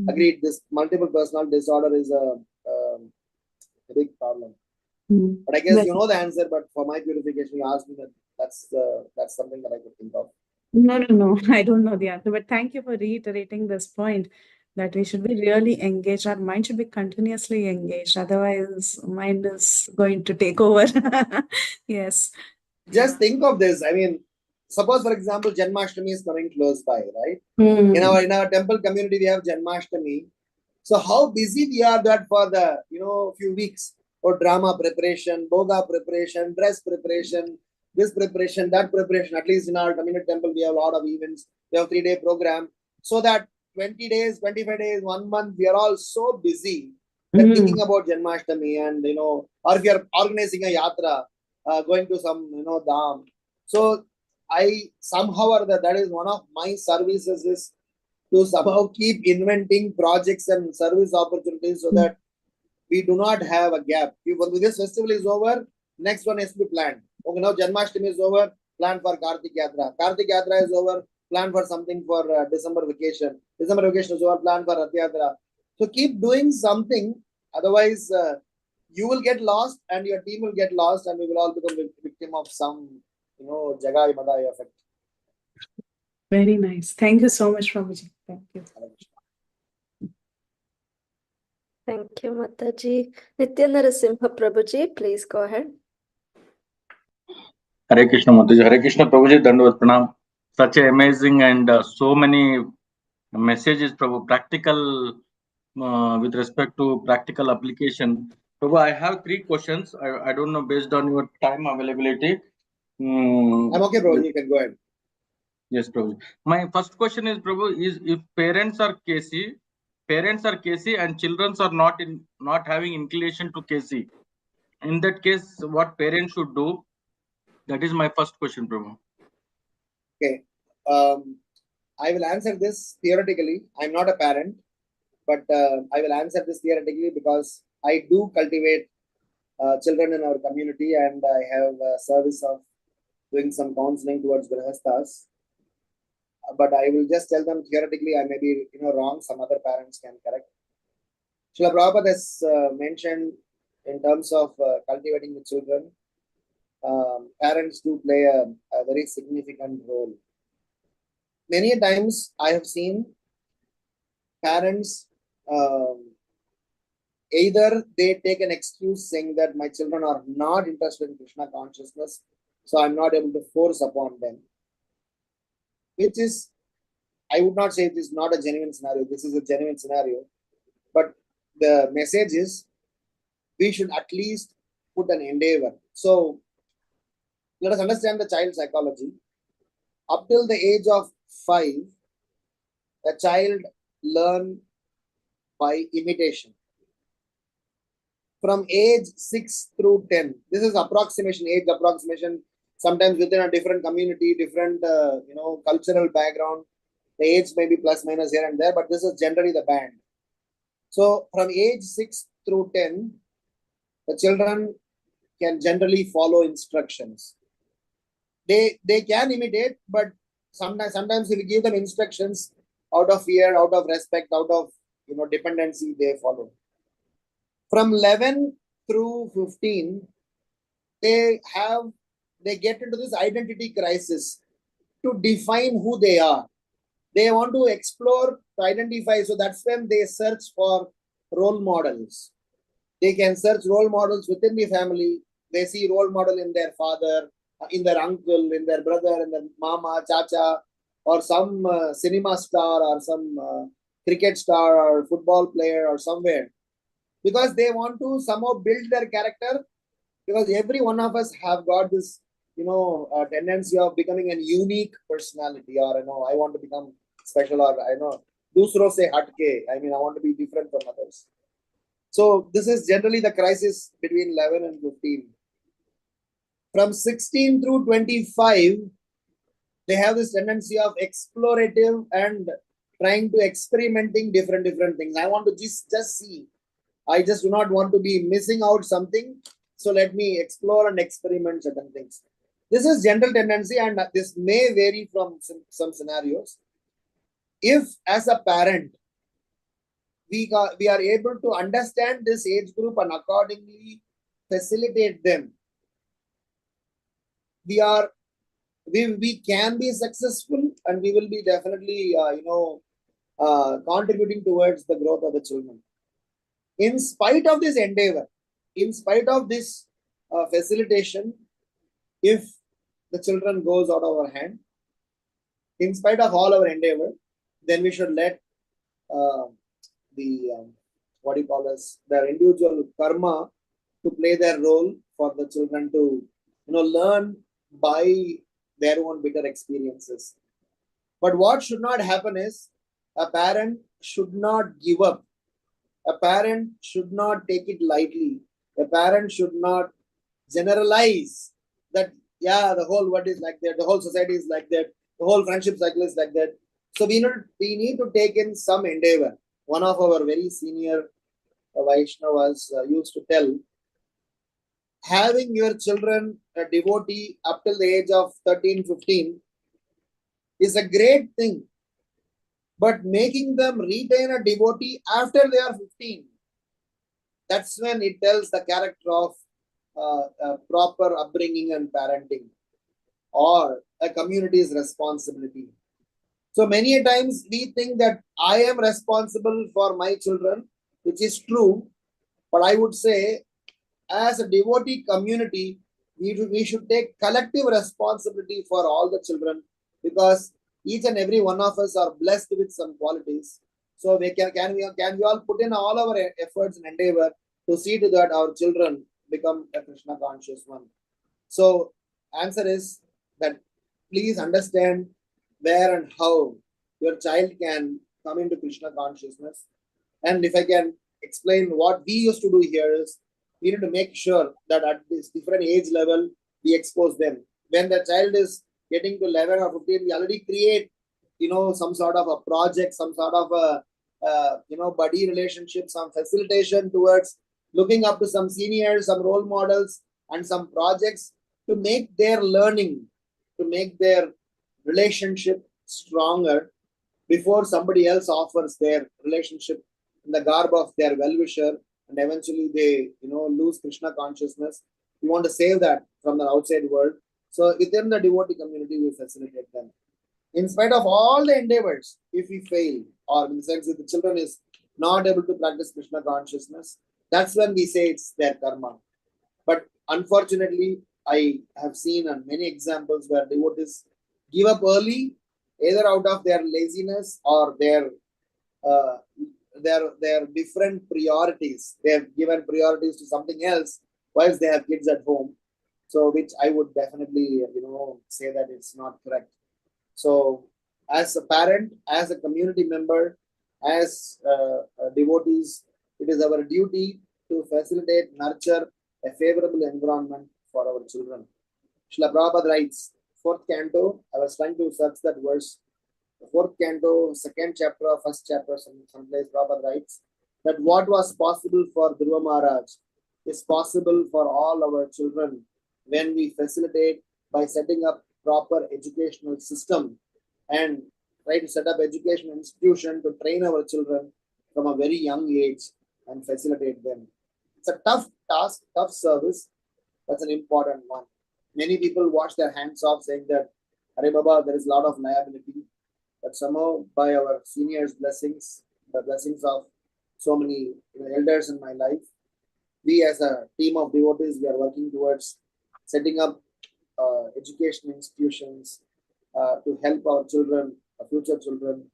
Agreed. This multiple personal disorder is a big problem. But I guess you know the answer, but for my purification, you asked me that. That's something that I could think of. No. I don't know the answer, but thank you for reiterating this point, that we should be really engaged. Our mind should be continuously engaged. Otherwise, mind is going to take over. Yes. Just think of this. I mean, suppose, for example, Janmashtami is coming close by, right? In our temple community, we have Janmashtami. So how busy we are that for the few weeks for drama preparation, boga preparation, dress preparation, this preparation, that preparation. At least in our community temple, we have a lot of events. We have 3-day program. So that 20 days, 25 days, 1 month, we are all so busy that thinking about Janmashtami, and or if you are organizing a yatra, going to some dham. So I somehow or that is one of my services, is to somehow keep inventing projects and service opportunities, so that we do not have a gap. If this festival is over, next one has to be planned. Okay, now Janmashtami is over, plan for Kartik Yatra. Kartik Yatra is over, plan for something for December vacation. December vacation is over, plan for Rath Yatra. So keep doing something, otherwise you will get lost and your team will get lost, and we will all become victim of some, Jagai and Madai effect. Very nice. Thank you so much, Prabhuji. Thank you. Thank you, Mataji. Nitya Narasimha Prabhuji, please go ahead. Hare Krishna Mataji. Hare Krishna Prabhuji, Dandavat Pranam. Such an amazing and so many messages, Prabhu, practical, with respect to practical application. Prabhu, I have 3 questions. I don't know, based on your time availability. I'm okay, Prabhu. You can go ahead. Yes, Prabhu. My first question is, Prabhu, is if parents are KC and children are not having inclination to KC, in that case, what parents should do? That is my first question, Prabhu. Okay. I will answer this theoretically. I'm not a parent, but I will answer this theoretically because I do cultivate children in our community, and I have a service of doing some counseling towards Grihasthas. but I will just tell them theoretically. I may be wrong. Some other parents can correct. Srila Prabhupada has mentioned in terms of cultivating the children, parents do play a very significant role. Many times I have seen parents either they take an excuse saying that my children are not interested in Krishna consciousness, so I'm not able to force upon them. Which is, I would not say it is not a genuine scenario. This is a genuine scenario. But the message is, we should at least put an endeavor. So, let us understand the child psychology. Up till the age of 5, a child learns by imitation. From age 6 through 10, this is approximation, age approximation. Sometimes within a different community, different cultural background, the age may be plus minus here and there, but this is generally the band. So from age 6 through 10, the children can generally follow instructions. They can imitate, but sometimes if you give them instructions out of fear, out of respect, out of dependency, they follow. From 11 through 15, they get into this identity crisis to define who they are. They want to explore, to identify. So that's when they search for role models. They can search role models within the family. They see role model in their father, in their uncle, in their brother, in their mama, chacha, or some cinema star, or some cricket star, or football player, or somewhere. Because they want to somehow build their character. Because every one of us have got this, tendency of becoming a unique personality, or I want to become special, or dusro se hatke. I want to be different from others. So this is generally the crisis between 11 and 15. From 16 through 25, they have this tendency of explorative and trying to experimenting different things. I want to just see. I just do not want to be missing out something. So let me explore and experiment certain things. This is general tendency, and this may vary from some scenarios. If as a parent, we are able to understand this age group and accordingly facilitate them, we can be successful, and we will be definitely contributing towards the growth of the children. In spite of this endeavor, in spite of this facilitation, if the children goes out of our hand, in spite of all our endeavor, then we should let their individual karma to play their role for the children to learn by their own bitter experiences. But what should not happen is, a parent should not give up. A parent should not take it lightly. A parent should not generalize that, the whole world is like that, the whole society is like that, the whole friendship cycle is like that. So we need to take in some endeavor. One of our very senior Vaishnavas used to tell, having your children a devotee up till the age of 13, 15 is a great thing. But making them retain a devotee after they are 15, that's when it tells the character of proper upbringing and parenting, or a community's responsibility. So many times we think that I am responsible for my children, which is true. But I would say, as a devotee community, we should take collective responsibility for all the children, because each and every one of us are blessed with some qualities. So we can we all put in all our efforts and endeavor to see to that our children become a Krishna conscious one. So answer is that please understand where and how your child can come into Krishna consciousness. And if I can explain what we used to do here is, we need to make sure that at this different age level, we expose them. When the child is getting to 11 or 15, we already create, some sort of a project, some sort of a, buddy relationship, some facilitation towards looking up to some seniors, some role models, and some projects to make their learning, to make their relationship stronger before somebody else offers their relationship in the garb of their well-wisher, and eventually they lose Krishna consciousness. We want to save that from the outside world. So within the devotee community, we facilitate them. In spite of all the endeavors, if we fail, or in the sense that the children is not able to practice Krishna consciousness, that's when we say it's their karma. But unfortunately, I have seen many examples where devotees give up early, either out of their laziness or their different priorities. They have given priorities to something else whilst they have kids at home. So, which I would definitely, say that it's not correct. So, as a parent, as a community member, as devotees, it is our duty to facilitate, nurture a favorable environment for our children. Srila Prabhupada writes, 4th canto, I was trying to search that verse. The 4th canto, 2nd chapter, 1st chapter, someplace Prabhupada writes that what was possible for Dhruva Maharaj is possible for all our children when we facilitate by setting up proper educational system and try to set up educational institution to train our children from a very young age and facilitate them. It's a tough task, tough service. That's an important one. Many people wash their hands off saying that, Hare Baba, there is a lot of liability. But somehow by our seniors' blessings, the blessings of so many elders in my life, we as a team of devotees, we are working towards setting up education institutions to help our children, our future children,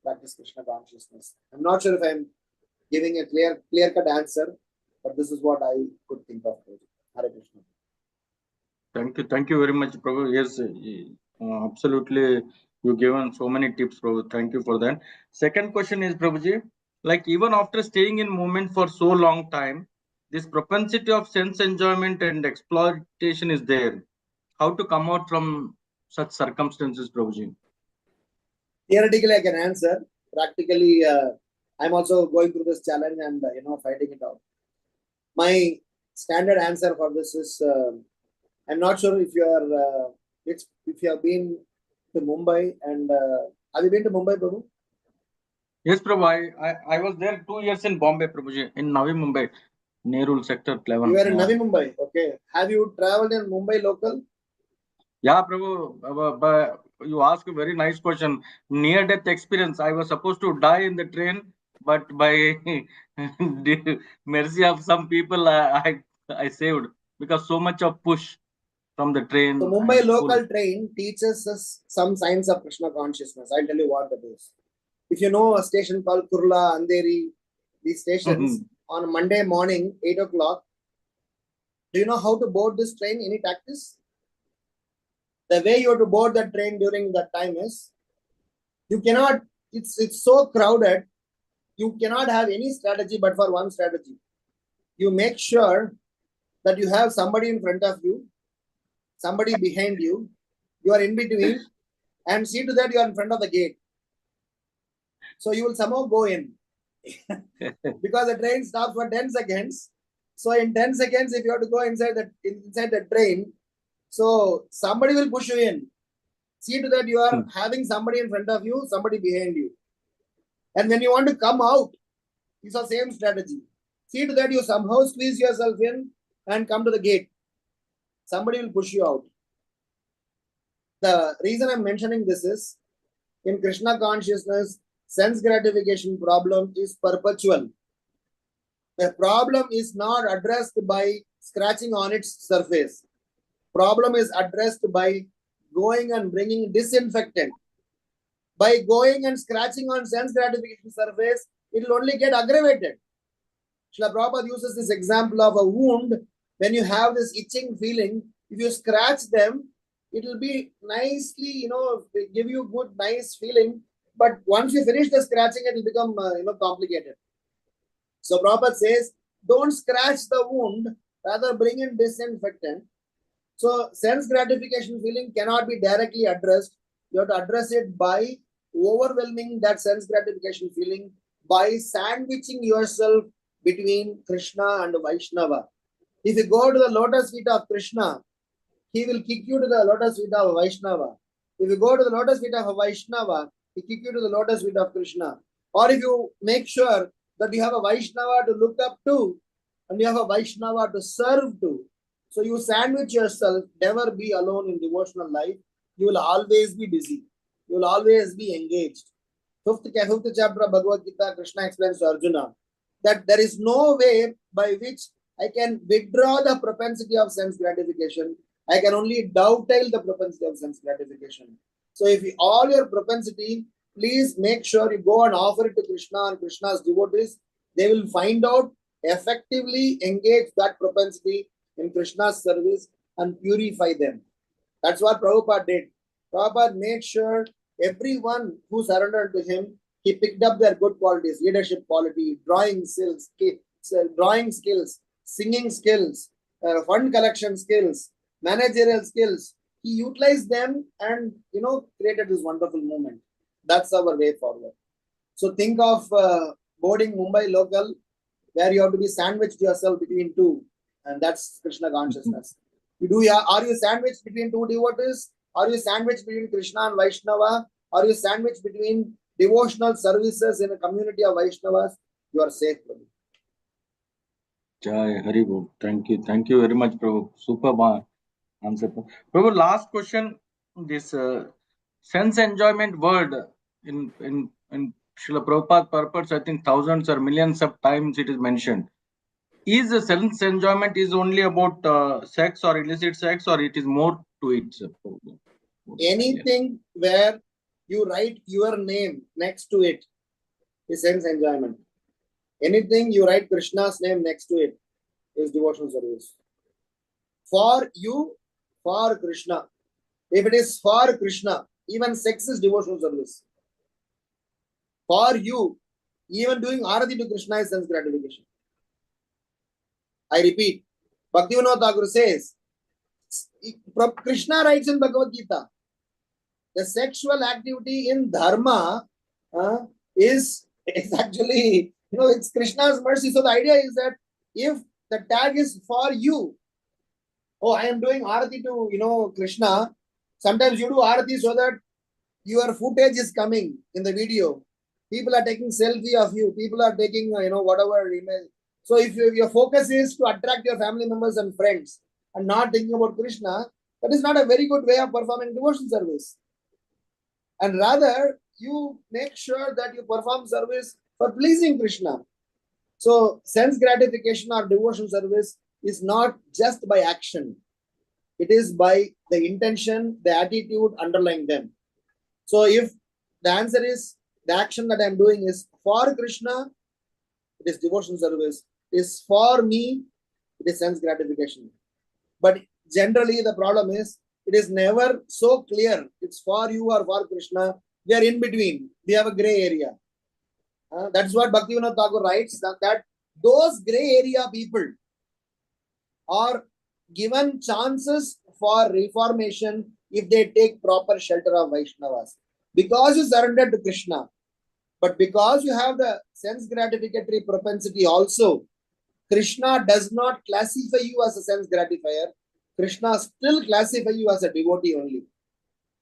practice Krishna consciousness. I'm not sure if I'm giving a clear-cut answer, but this is what I could think of. Hare Krishna. Thank you very much, Prabhu. Yes, absolutely. You've given so many tips, Prabhu. Thank you for that. Second question is, Prabhuji, like even after staying in movement for so long time, this propensity of sense enjoyment and exploitation is there. How to come out from such circumstances, Prabhuji? Theoretically, I can answer. Practically, I'm also going through this challenge and fighting it out. My standard answer for this is, I'm not sure if you are, if you have been to Mumbai, and have you been to Mumbai, Prabhu? Yes, Prabhu. I was there 2 years in Bombay, Prabhuji, in Navi Mumbai, Nerul sector 11. You were in Navi Mumbai, okay. Have you traveled in Mumbai local? Yeah, Prabhu, but you asked a very nice question. Near-death experience. I was supposed to die in the train, but by the mercy of some people, I saved because so much of push from the train. So Mumbai local train teaches us some signs of Krishna consciousness. I'll tell you what that is. If you know a station called Kurla, Andheri, these stations, on Monday morning, 8 o'clock, do you know how to board this train? Any tactics? The way you have to board the train during that time is, you cannot, it's so crowded, you cannot have any strategy but for one strategy. You make sure that you have somebody in front of you, somebody behind you, you are in between, and see to that you are in front of the gate. So you will somehow go in. Because the train stops for 10 seconds. So in 10 seconds, if you have to go inside the train, so somebody will push you in. See to that you are having somebody in front of you, somebody behind you. And when you want to come out, it's the same strategy. See to that you somehow squeeze yourself in and come to the gate. Somebody will push you out. The reason I'm mentioning this is, in Krishna consciousness, sense gratification problem is perpetual. The problem is not addressed by scratching on its surface. Problem is addressed by going and bringing disinfectant. By going and scratching on sense gratification surface, it will only get aggravated. Srila Prabhupada uses this example of a wound. When you have this itching feeling, if you scratch them, it will be nicely, give you good, nice feeling. But once you finish the scratching, it will become, complicated. So Prabhupada says, don't scratch the wound, rather bring in disinfectant. So sense gratification feeling cannot be directly addressed. You have to address it by overwhelming that sense gratification feeling, by sandwiching yourself between Krishna and Vaishnava. If you go to the lotus feet of Krishna, he will kick you to the lotus feet of Vaishnava. If you go to the lotus feet of a Vaishnava, he kick you to the lotus feet of Krishna. Or if you make sure that you have a Vaishnava to look up to, and you have a Vaishnava to serve to, so you sandwich yourself, never be alone in devotional life. You will always be busy. You will always be engaged. Fifth chapter of Bhagavad Gita, Krishna explains to Arjuna that there is no way by which I can withdraw the propensity of sense gratification. I can only dovetail the propensity of sense gratification. So if all your propensity, please make sure you go and offer it to Krishna and Krishna's devotees. They will find out, effectively engage that propensity in Krishna's service and purify them. That's what Prabhupada did. Prabhupada made sure everyone who surrendered to him, he picked up their good qualities, leadership quality, drawing skills, singing skills, fund collection skills, managerial skills. He utilized them and created this wonderful movement. That's our way forward. So think of boarding Mumbai local, where you have to be sandwiched yourself between two, and that's Krishna consciousness. Are you sandwiched between two devotees? Are you sandwiched between Krishna and Vaishnava? Are you sandwiched between devotional services in a community of Vaishnavas? You are safe, Prabhu. Jai Hari Bol. Thank you. Thank you very much, Prabhu. Superb answer. Prabhu, last question. This sense enjoyment word in Srila Prabhupada purpose, I think thousands or millions of times it is mentioned. Is the sense enjoyment is only about sex or illicit sex, or it is more to it? Anything where you write your name next to it is sense enjoyment. Anything you write Krishna's name next to it is devotional service. For you, for Krishna. If it is for Krishna, even sex is devotional service. For you, even doing arati to Krishna is sense gratification. I repeat, Bhaktivinoda Thakur says, Krishna writes in Bhagavad Gita, the sexual activity in dharma is actually, it's Krishna's mercy. So the idea is that if the tag is for you, oh, I am doing arati to, Krishna. Sometimes you do arati so that your footage is coming in the video. People are taking selfie of you. People are taking, whatever image. So if your focus is to attract your family members and friends and not thinking about Krishna, that is not a very good way of performing devotion service. And rather, you make sure that you perform service for pleasing Krishna. So sense gratification or devotion service is not just by action. It is by the intention, the attitude underlying them. So if the answer is the action that I am doing is for Krishna, it is devotion service. Is for me, it is sense gratification. But generally the problem is, it is never so clear. It's for you or for Krishna. We are in between. We have a gray area. That's what Bhaktivinoda Thakur writes, that those gray area people are given chances for reformation if they take proper shelter of Vaishnavas. Because you surrendered to Krishna, but because you have the sense gratificatory propensity also, Krishna does not classify you as a sense gratifier. Krishna still classifies you as a devotee only.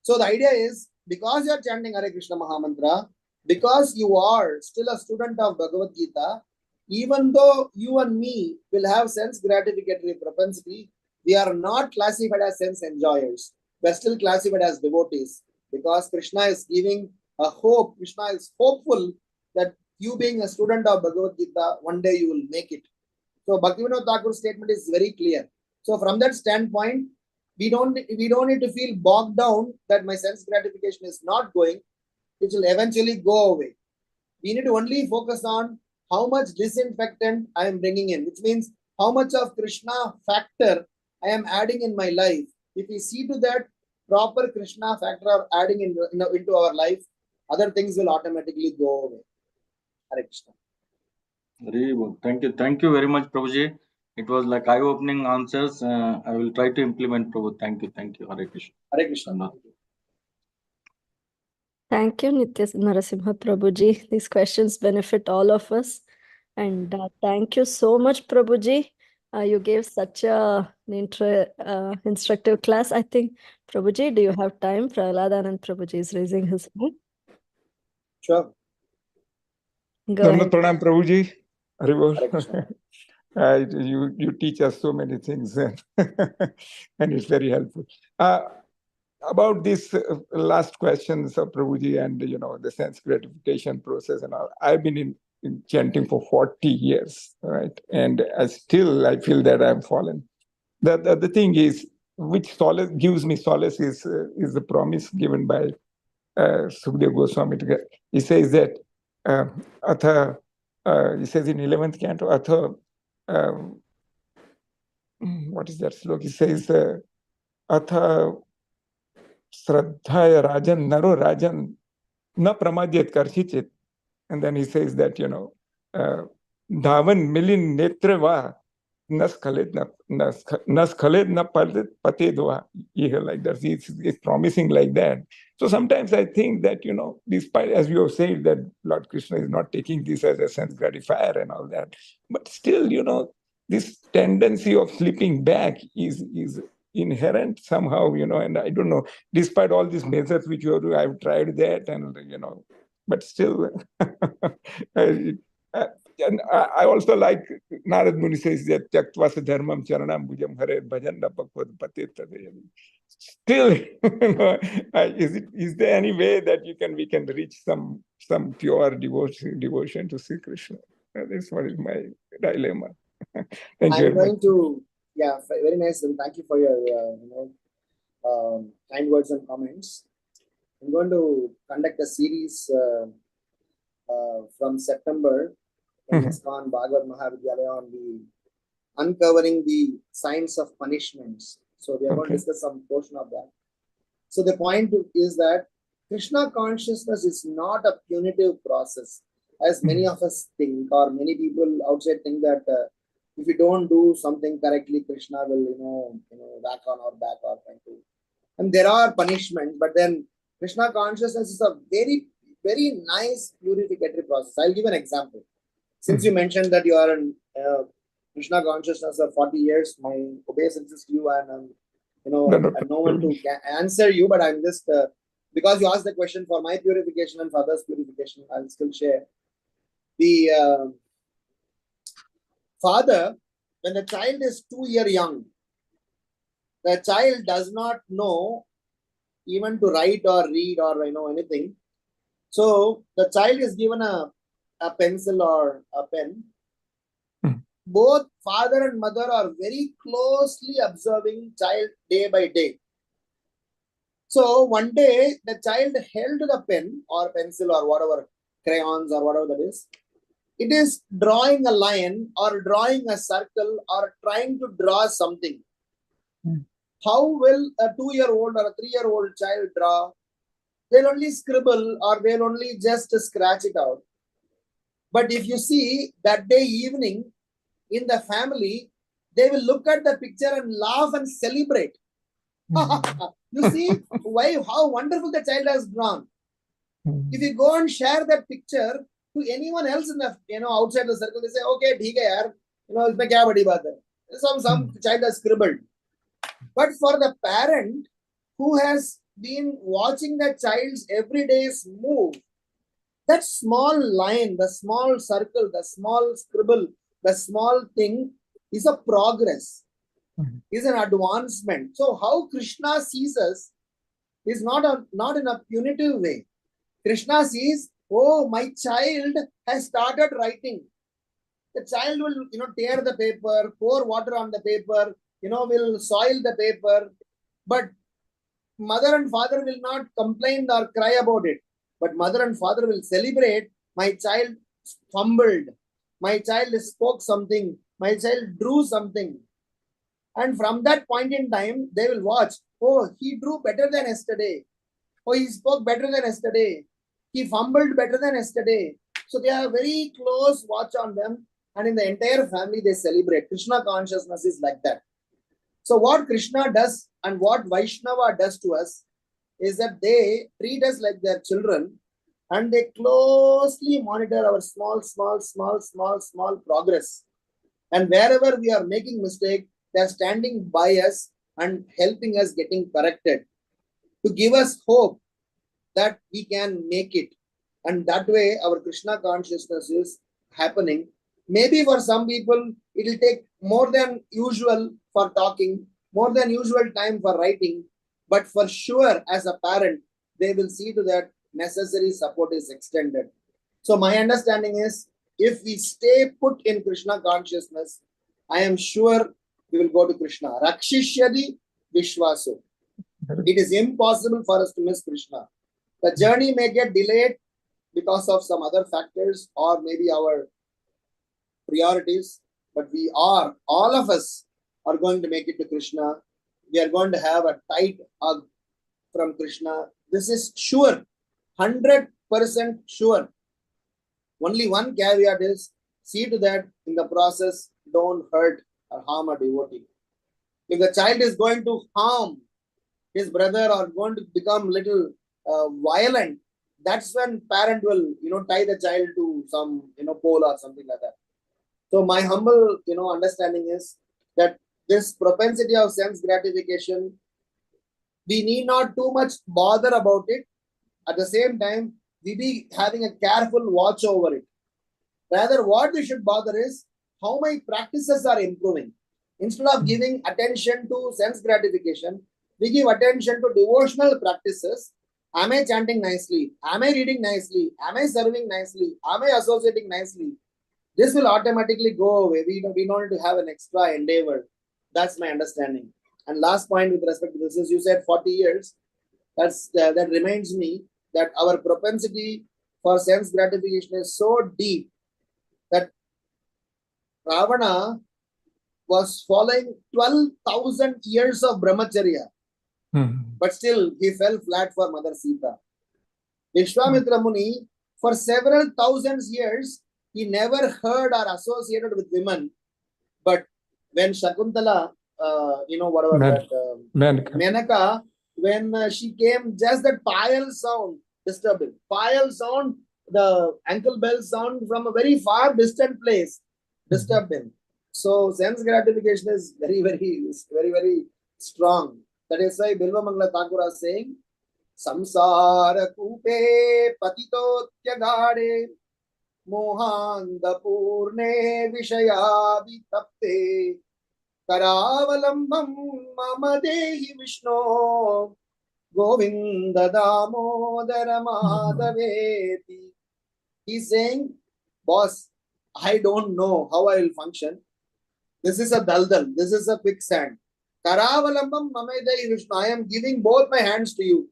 So the idea is, because you are chanting Hare Krishna Mahamantra, because you are still a student of Bhagavad Gita, even though you and me will have sense gratificatory propensity, we are not classified as sense enjoyers. We are still classified as devotees, because Krishna is giving a hope. Krishna is hopeful that you, being a student of Bhagavad Gita, one day you will make it. So Bhaktivinoda Thakur's statement is very clear. So from that standpoint, we don't need to feel bogged down that my sense gratification is not going. It will eventually go away. We need to only focus on how much disinfectant I am bringing in, which means how much of Krishna factor I am adding in my life. If we see to that, proper Krishna factor are adding into our life, other things will automatically go away. Hare Krishna. Very well. Thank you. Thank you very much, Prabhuji. It was like eye-opening answers. I will try to implement, Prabhu. Thank you. Thank you. Hare Krishna. Hare Krishna. Thank you, Nitya Narasimha Prabhuji. These questions benefit all of us. And thank you so much, Prabhuji, You gave such an instructive class. I think, Prabhuji, do you have time? Prahladanand Prabhuji is raising his hand. Sure. Go ahead. Pranam Prabhuji. Haribol. Hare Krishna. You teach us so many things and it's very helpful. About this last questions of Prabhuji and the sense gratification process and all, I've been in chanting for 40 years, right? And I feel that I've fallen. The thing is, which solace gives me solace is the promise given by Sukadeva Goswami. He says that he says in 11th canto, what is that sloka? He says, Atha Sraddhaya Rajan Naro Rajan Na Pramadyat Karshicit. And then he says that, Dhavan Milin Netreva Naskhaled na Patedva. Like that. It's promising like that. So sometimes I think that, despite, as you have said, that Lord Krishna is not taking this as a sense gratifier and all that, but still, this tendency of slipping back is inherent somehow, and I don't know, despite all these measures which you have, I've tried that, and, but still, and I also like Narad Muni says that Tyaktva dharmam charanam bhujam hare bhajan napakvad patet. Still, is there any way that we can reach some pure devotion to Sri Krishna? That's what is my dilemma. Thank you I'm very going much. to, very nice. And thank you for your, kind words and comments. I'm going to conduct a series from September in Caitanya Bhagavata Madhya on the uncovering the signs of punishments. So we are going to discuss some portion of that. So the point is that Krishna consciousness is not a punitive process, as many of us think, or many people outside think that if you don't do something correctly, Krishna will, whack on our back or trying to. And there are punishments, but then Krishna consciousness is a very, very nice purificatory process. I'll give an example. Since you mentioned that you are in Krishna consciousness for 40 years, my obeisance to you, and and no one to answer you, but I'm just because you asked the question for my purification and for others' purification, I'll still share. The father, when the child is 2 years young, the child does not know even to write or read or anything. So the child is given a pencil or a pen. Both father and mother are very closely observing child day by day. So one day the child held the pen or pencil or whatever, crayons or whatever that is. It is drawing a line or drawing a circle or trying to draw something. How will a 2-year-old or a 3-year-old child draw? They'll only scribble or they'll only just scratch it out. But if you see that day evening in the family, they will look at the picture and laugh and celebrate. You see how wonderful the child has drawn. If you go and share that picture to anyone else in the outside the circle, they say, okay, theek hai yaar, isme kya badi baat hai? Some child has scribbled. But for the parent who has been watching the child's everyday's move, that small line, the small circle, the small scribble, the small thing is a progress, is an advancement. So how Krishna sees us is not in a punitive way. Krishna sees, oh, my child has started writing. The child will, tear the paper, pour water on the paper, will soil the paper. But mother and father will not complain or cry about it. But mother and father will celebrate, my child fumbled, my child spoke something, my child drew something. And from that point in time, they will watch, oh, he drew better than yesterday. Oh, he spoke better than yesterday. He fumbled better than yesterday. So they have very close watch on them. And in the entire family, they celebrate. Krishna consciousness is like that. So what Krishna does and what Vaishnava does to us is that they treat us like their children and they closely monitor our small progress. And wherever we are making mistake, they are standing by us and helping us getting corrected to give us hope that we can make it. And that way our Krishna consciousness is happening. Maybe for some people it will take more than usual for talking, more than usual time for writing, but for sure as a parent they will see to that necessary support is extended. So my understanding is, if we stay put in Krishna consciousness, I am sure we will go to Krishna. Rakshishyadi Vishwaso. It is impossible for us to miss Krishna. The journey may get delayed because of some other factors or maybe our priorities, but we are, all of us are going to make it to Krishna. We are going to have a tight hug from Krishna. This is sure, 100% sure. Only one caveat is, see to that in the process, don't hurt or harm a devotee. If the child is going to harm his brother or going to become little violent, that's when parent will, tie the child to some, pole or something like that. So my humble, understanding is that this propensity of sense gratification, we need not too much bother about it. At the same time, we be having a careful watch over it. Rather, what we should bother is how my practices are improving. Instead of giving attention to sense gratification, we give attention to devotional practices. Am I chanting nicely? Am I reading nicely? Am I serving nicely? Am I associating nicely? This will automatically go away. We don't need to have an extra endeavor. That's my understanding. And last point with respect to this is, you said 40 years. That reminds me that our propensity for sense gratification is so deep that Ravana was following 12,000 years of brahmacharya. But still he fell flat for Mother Sita. Vishwamitra Muni, for several thousand years, he never heard or associated with women. But when Shakuntala, Menaka, when she came, just that payal sound disturbed him. Payal sound, the ankle bell sound from a very far distant place disturbed him. So sense gratification is very, very strong. That is why Bilvamangala Thakur is saying, Samsara Kupe Patitotyagade Mohanda Purne Vishayabhi Tapte Karavalambam Mama Dehi Vishnu Govinda Damodara Madhaveti. He's saying, boss, I don't know how I will function. This is a daldal. This is a quicksand. Karavalambam Mamadai Vishnu. I am giving both my hands to you.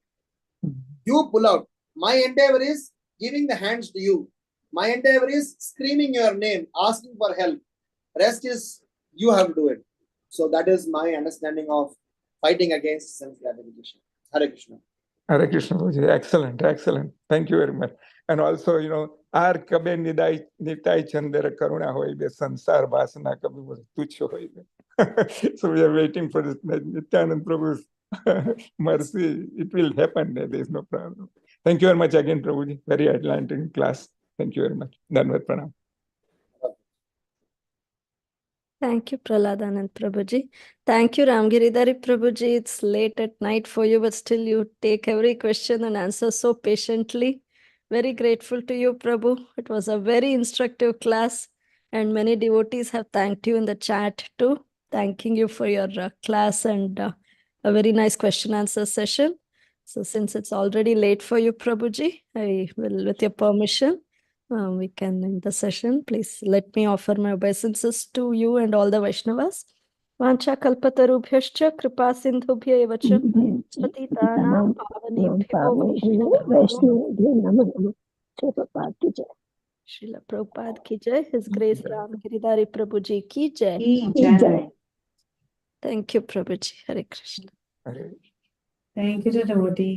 You pull out. My endeavor is giving the hands to you. My endeavor is screaming your name, asking for help. Rest is you have to do it. So that is my understanding of fighting against sense gratification. Hare Krishna. Hare Krishna. Excellent, excellent. Thank you very much. And also, Ar kabe nitai chandera karuna hoibe sansar vasana kabe tuchho hoibe. So we are waiting for this Nityanand Prabhu's mercy. It will happen. There is no problem. Thank you very much again, Prabhuji. Very enlightening class. Thank you very much. Dhanavad Pranam. Thank you, Praladanand Prabhuji. Thank you, Ramgiridhari Prabhuji. It's late at night for you, but still you take every question and answer so patiently. Very grateful to you, Prabhu. It was a very instructive class, and many devotees have thanked you in the chat too, thanking you for your class and a very nice question-answer session. So since it's already late for you, Prabhuji, I will, with your permission, we can end the session. Please let me offer my obeisances to you and all the Vaishnavas. Vancha kalpatarubhyascha kripa sindhubhya evacha patitanam pavanebhyo Vaishnavabhyo Srila Prabhupada ki jai. His Grace Rāmagiridhāri Prabhuji ki jai. Thank you, Prabhuji. Hare Krishna. Thank you to devotees.